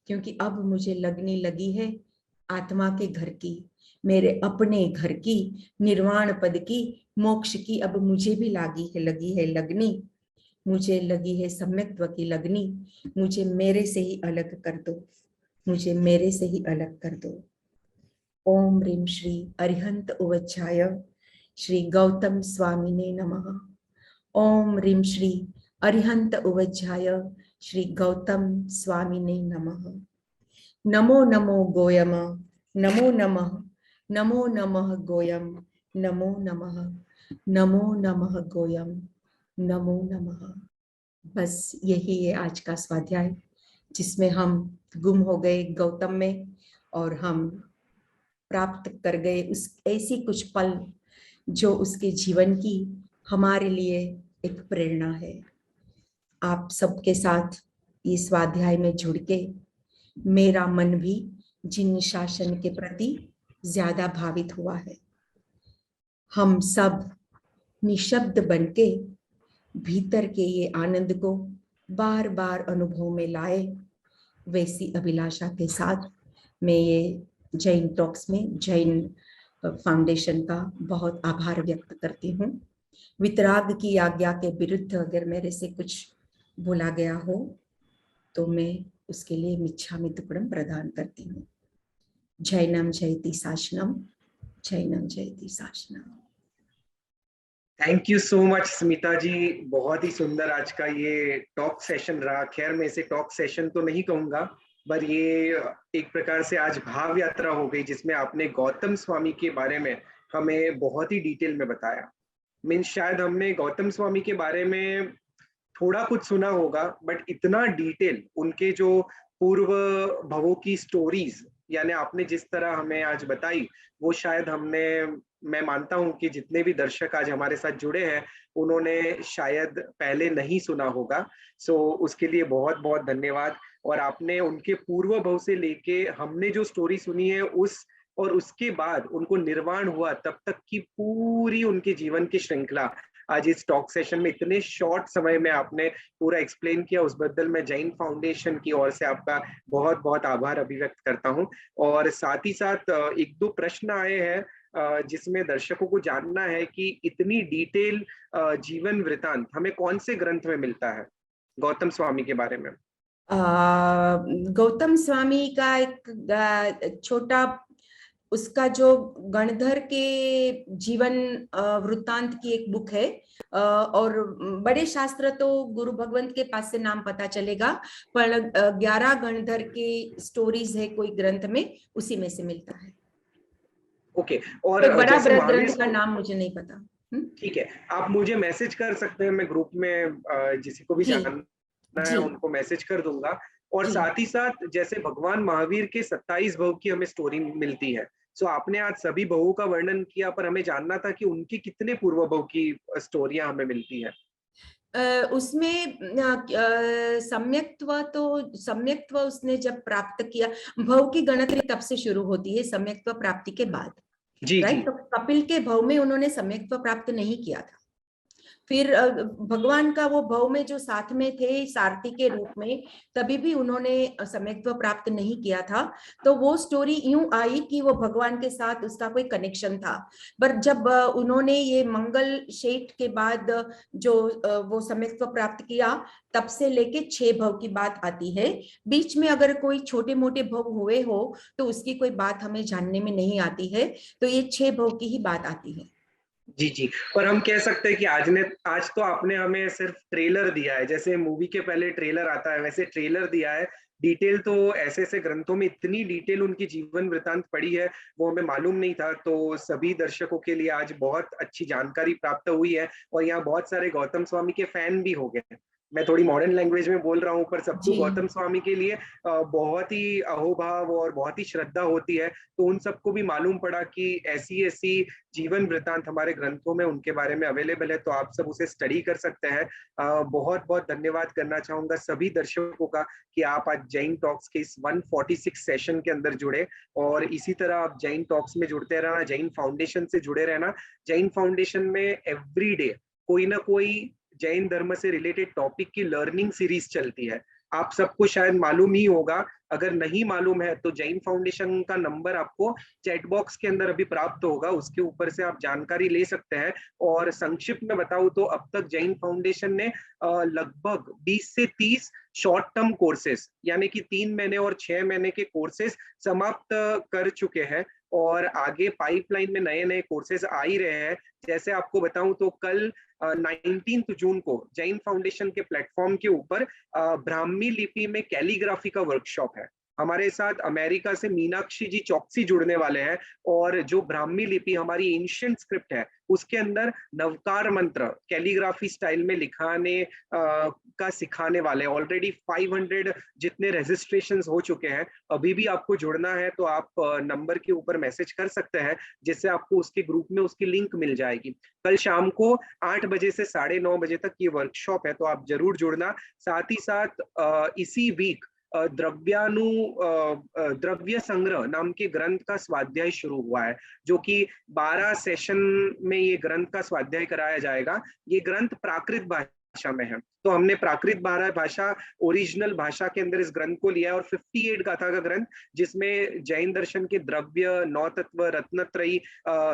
क्योंकि अब मुझे लगने लगी है आत्मा के घर की, मेरे अपने घर की, निर्वाण पद की, मोक्ष की अब मुझे भी लगी है लगनी, मुझे लगी है सम्यक्त्व की लगनी। मुझे मेरे से ही अलग कर दो, मुझे मेरे से ही अलग कर दो। ओम ह्रीं श्री अरिहंत उवज्झाय श्री गौतम स्वामिने नमः। ओम ह्रीं श्री अरिहंत उवज्झाय श्री गौतम स्वामिने नमः। नमो नमो गोयम, नमो नमः, नमो नमः गोयम, नमो नमः, नमो नमः गोयम, नमो नमः। बस यही है आज का स्वाध्याय, जिसमें हम गुम हो गए गौतम में और हम प्राप्त कर गए उस ऐसी कुछ पल जो उसके जीवन की हमारे लिए एक प्रेरणा है। आप सबके साथ ये स्वाध्याय में जुड़ के मेरा मन भी जिन शासन के प्रति ज्यादा भावित हुआ है। हम सब निशब्द बनके भीतर के ये आनंद को बार बार अनुभव में लाए, वैसी अभिलाषा के साथ मैं ये जैन टॉक्स में जैन फाउंडेशन का बहुत आभार व्यक्त करती हूँ। वितराग की आज्ञा के विरुद्ध अगर मेरे से कुछ बोला गया हो तो मैं उसके लिए मिच्छामि दुक्कडम प्रदान करती हूँ। जैनम जयति शासनम, जैनम जयति शासनम। Thank you so much Smita ji, बहुत ही सुंदर आज का ये टॉक सेशन रहा। खैर मैं इसे टॉक सेशन तो नहीं कहूंगा, पर ये एक प्रकार से आज भाव यात्रा हो गई, जिसमें आपने गौतम स्वामी के बारे में हमें बहुत ही डिटेल में बताया। मीन्स शायद हमने गौतम स्वामी के बारे में थोड़ा कुछ सुना होगा, बट इतना डिटेल उनके जो पूर्व भवों की स्टोरीज, यानी आपने जिस तरह हमें आज बताई, वो शायद हमने, मैं मानता हूं कि जितने भी दर्शक आज हमारे साथ जुड़े हैं उन्होंने शायद पहले नहीं सुना होगा। सो उसके लिए बहुत बहुत धन्यवाद। और आपने उनके पूर्व भव से लेके हमने जो स्टोरी सुनी है उस, और उसके बाद उनको निर्वाण हुआ तब तक की पूरी उनके जीवन की श्रृंखला आज इस टॉक सेशन में इतने शॉर्ट समय में आपने पूरा एक्सप्लेन किया, उस बदल मैं जैन फाउंडेशन की ओर से आपका बहुत बहुत आभार अभिव्यक्त करता हूं। और साथ ही साथ एक दो प्रश्न आए हैं जिसमें दर्शकों को जानना है कि इतनी डिटेल जीवन वृतांत हमें कौन से ग्रंथ में मिलता है गौतम स्वामी के बारे में? गौतम स्वामी का एक छोटा, उसका जो गणधर के जीवन वृत्तांत की एक बुक है, और बड़े शास्त्र तो गुरु भगवंत के पास से नाम पता चलेगा, पर 11 गणधर के स्टोरीज है कोई ग्रंथ में, उसी में से मिलता है। ओके। और कोई बड़ा जैसे ग्रंथ का नाम मुझे नहीं पता। ठीक है, आप मुझे मैसेज कर सकते हैं, मैं ग्रुप में जिसी को भी जी जानना है जी उनको मैसेज कर दूंगा। और जी। साथ ही साथ जैसे भगवान महावीर के 27 भव की हमें स्टोरी मिलती है, सो आपने आज सभी भवों का वर्णन किया, पर हमें जानना था कि उनकी कितने पूर्व भव की स्टोरियां हमें मिलती है। उसमें सम्यक्त्व उसने जब प्राप्त किया, भव की गणतरी तब से शुरू होती है सम्यक्त्व प्राप्ति के बाद। जी जी। राइट, तो कपिल के भव में उन्होंने सम्यक्त्व प्राप्त नहीं किया था। फिर भगवान का वो भव में जो साथ में थे सारथी के रूप में, तभी भी उन्होंने सम्यक्त्व प्राप्त नहीं किया था। तो वो स्टोरी यूं आई कि वो भगवान के साथ उसका कोई कनेक्शन था। पर जब उन्होंने ये मंगल शेठ के बाद जो वो सम्यक्त्व प्राप्त किया, तब से लेके 6 भव की बात आती है। बीच में अगर कोई छोटे मोटे भव हुए हो तो उसकी कोई बात हमें जानने में नहीं आती है, तो ये 6 भव की ही बात आती है। जी जी। पर हम कह सकते हैं कि आज तो आपने हमें सिर्फ ट्रेलर दिया है, जैसे मूवी के पहले ट्रेलर आता है वैसे ट्रेलर दिया है। डिटेल तो ऐसे ऐसे ग्रंथों में इतनी डिटेल उनकी जीवन वृतांत पड़ी है, वो हमें मालूम नहीं था। तो सभी दर्शकों के लिए आज बहुत अच्छी जानकारी प्राप्त हुई है, और यहाँ बहुत सारे गौतम स्वामी के फैन भी हो गए। मैं थोड़ी मॉडर्न लैंग्वेज में बोल रहा हूँ, पर सबको जी गौतम स्वामी के लिए बहुत ही अहोभाव और बहुत ही श्रद्धा होती है। तो उन सबको भी मालूम पड़ा कि ऐसी ऐसी जीवन वृतांत हमारे ग्रंथों में उनके बारे में अवेलेबल है, तो आप सब उसे स्टडी कर सकते हैं। बहुत बहुत धन्यवाद करना चाहूंगा सभी दर्शकों का कि आप आज जैन टॉक्स के इस 146 सेशन के अंदर जुड़े, और इसी तरह आप जैन टॉक्स में जुड़ते रहना, जैन फाउंडेशन से जुड़े रहना। जैन फाउंडेशन में एवरीडे कोई ना कोई जैन धर्म से रिलेटेड टॉपिक की लर्निंग सीरीज चलती है। आप सबको शायद मालूम ही होगा, अगर नहीं मालूम है तो जैन फाउंडेशन का नंबर आपको चैट बॉक्स के अंदर अभी प्राप्त होगा, उसके ऊपर से आप जानकारी ले सकते हैं। और संक्षिप्त में बताऊं तो अब तक जैन फाउंडेशन ने लगभग 20 से 30 शॉर्ट टर्म कोर्सेस, यानी कि 3 महीने और 6 महीने के कोर्सेस समाप्त कर चुके हैं, और आगे पाइपलाइन में नए नए कोर्सेज आ ही रहे हैं। जैसे आपको बताऊं तो कल 19 जून को जैन फाउंडेशन के प्लेटफॉर्म के ऊपर ब्राह्मी लिपि में कैलीग्राफी का वर्कशॉप है। हमारे साथ अमेरिका से मीनाक्षी जी चौकसी जुड़ने वाले हैं, और जो ब्राह्मी लिपि हमारी एंशिएंट स्क्रिप्ट है उसके अंदर नवकार मंत्र कैलीग्राफी स्टाइल में लिखाने का सिखाने वाले हैं। ऑलरेडी 500 जितने रजिस्ट्रेशंस हो चुके हैं। अभी भी आपको जुड़ना है तो आप नंबर के ऊपर मैसेज कर सकते हैं, जिससे आपको उसके ग्रुप में उसकी लिंक मिल जाएगी। कल शाम को 8 बजे से 9:30 बजे तक ये वर्कशॉप है, तो आप जरूर जुड़ना। साथ ही साथ इसी वीक द्रव्य संग्रह नाम के ग्रंथ का स्वाध्याय शुरू हुआ है, जो कि 12 सेशन में ये ग्रंथ का स्वाध्याय कराया जाएगा। ये ग्रंथ प्राकृत भाषा में है, तो हमने प्राकृत भाषा ओरिजिनल भाषा के अंदर इस ग्रंथ को लिया है। और 58 गाथा का ग्रंथ, जिसमें जैन दर्शन के द्रव्य, नौ तत्व, रत्नत्रयी,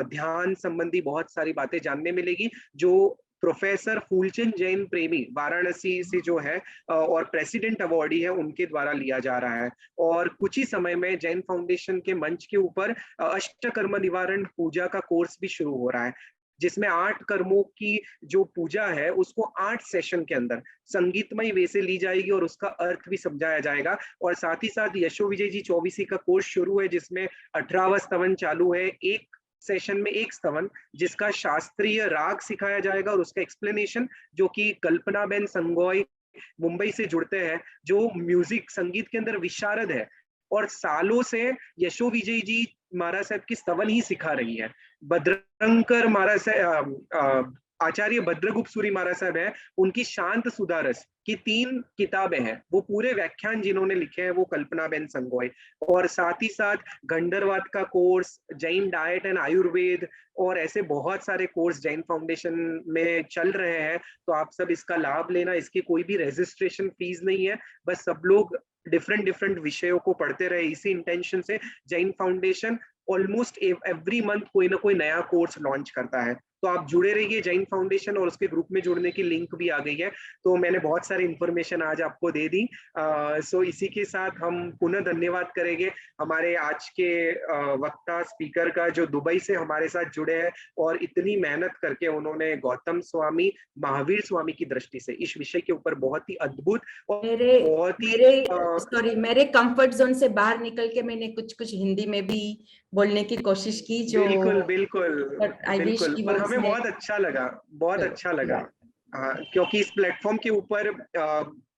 ध्यान संबंधी बहुत सारी बातें जानने मिलेगी, जो प्रोफेसर फूलचंद जैन प्रेमी वाराणसी से जो है और प्रेसिडेंट अवार्डी है, उनके द्वारा लिया जा रहा है। और कुछ ही समय में जैन फाउंडेशन के मंच के ऊपर अष्टकर्म निवारण पूजा का कोर्स भी शुरू हो रहा है, जिसमें 8 कर्मों की जो पूजा है उसको 8 सेशन के अंदर संगीतमय वे से ली जाएगी और उसका अर्थ भी समझाया जाएगा। और साथ ही साथ यशो विजय जी 24 का कोर्स शुरू है, जिसमें 18वां स्तवन चालू है। एक सेशन में एक स्तवन जिसका शास्त्रीय राग सिखाया जाएगा और उसका एक्सप्लेनेशन जो कि कल्पनाबेन संगोई मुंबई से जुड़ते हैं, जो म्यूजिक संगीत के अंदर विशारद है और सालों से यशो विजय जी महाराज साहब की स्तवन ही सिखा रही है। भद्रंकर महाराज साहब, आचार्य भद्रगुप्त सूरी महाराज साहब है, उनकी शांत सुधारस की 3 किताबें हैं, वो पूरे व्याख्यान जिन्होंने लिखे हैं वो कल्पनाबेन संगोई। और साथ ही साथ गंडरवाद का course, Jain diet and Ayurveda और ऐसे बहुत सारे कोर्स जैन फाउंडेशन में चल रहे हैं। तो आप सब इसका लाभ लेना, इसकी कोई भी रजिस्ट्रेशन फीस नहीं है, बस सब लोग डिफरेंट विषयों को पढ़ते रहे। इसी इंटेंशन से Jain foundation almost every month कोई ना कोई नया कोर्स लॉन्च करता है। तो आप जुड़े रहिए जैन फाउंडेशन, और उसके ग्रुप में जुड़ने की लिंक भी आ गई है। तो मैंने बहुत सारी इंफॉर्मेशन आज आपको दे दी। सो इसी के साथ हम पुनः धन्यवाद करेंगे हमारे आज के वक्ता स्पीकर का, जो दुबई से हमारे साथ जुड़े हैं और इतनी मेहनत करके उन्होंने गौतम स्वामी, महावीर स्वामी की दृष्टि से इस विषय के ऊपर बहुत ही अद्भुत और बहुत ही मेरे कंफर्ट जोन से बाहर निकल के मैंने कुछ हिंदी में भी बोलने की कोशिश की, जो बिल्कुल और हमें बहुत अच्छा लगा, क्योंकि इस प्लेटफॉर्म के ऊपर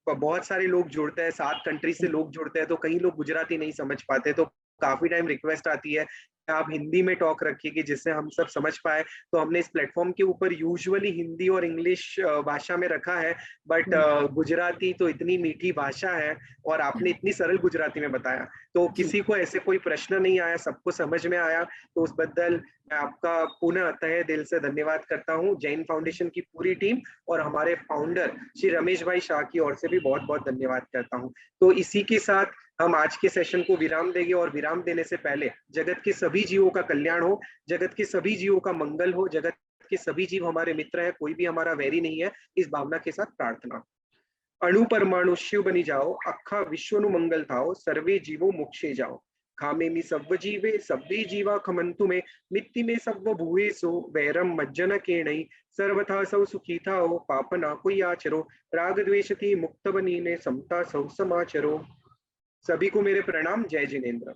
बहुत सारे लोग जुड़ते हैं, 7 कंट्री से लोग जुड़ते हैं, तो कई लोग गुजराती नहीं समझ पाते, तो काफी टाइम रिक्वेस्ट आती है आप हिंदी में टॉक रखिए कि जिससे हम सब समझ पाए। तो हमने इस प्लेटफॉर्म के ऊपर यूजुअली हिंदी और इंग्लिश भाषा में रखा है, बट गुजराती तो इतनी मीठी भाषा है और आपने इतनी सरल गुजराती में बताया, तो किसी को ऐसे कोई प्रश्न नहीं आया, सबको समझ में आया। तो उस बदल मैं आपका पुनः तहे दिल से धन्यवाद करता हूँ। जैन फाउंडेशन की पूरी टीम और हमारे फाउंडर श्री रमेश भाई शाह की ओर से भी बहुत बहुत धन्यवाद करता हूँ। तो इसी के साथ हम आज के सेशन को विराम देंगे, और विराम देने से पहले जगत के सभी जीवों का कल्याण हो, जगत के सभी जीवों का मंगल हो, जगत के सभी जीव हमारे मित्र हैं, कोई भी हमारा वैरी नहीं है, इस भावना के साथ प्रार्थना। अणु परमाणु शिव बनी जाओ, अखा विश्व नु मंगल थाओ, सर्वे जीवो मोक्षे जाओ। खामे मी सव्व जीवे सव्वे जीवा खमंतु में, मित्ति में सव्व भूएसो, वैरम मज्जन केणई, सर्वथा सौ सुखी थाओ, पाप ना कोई आचरो, राग द्वेषति मुक्त बनी ने, समता सौ समाचरो। सभी को मेरे प्रणाम। जय जिनेन्द्र।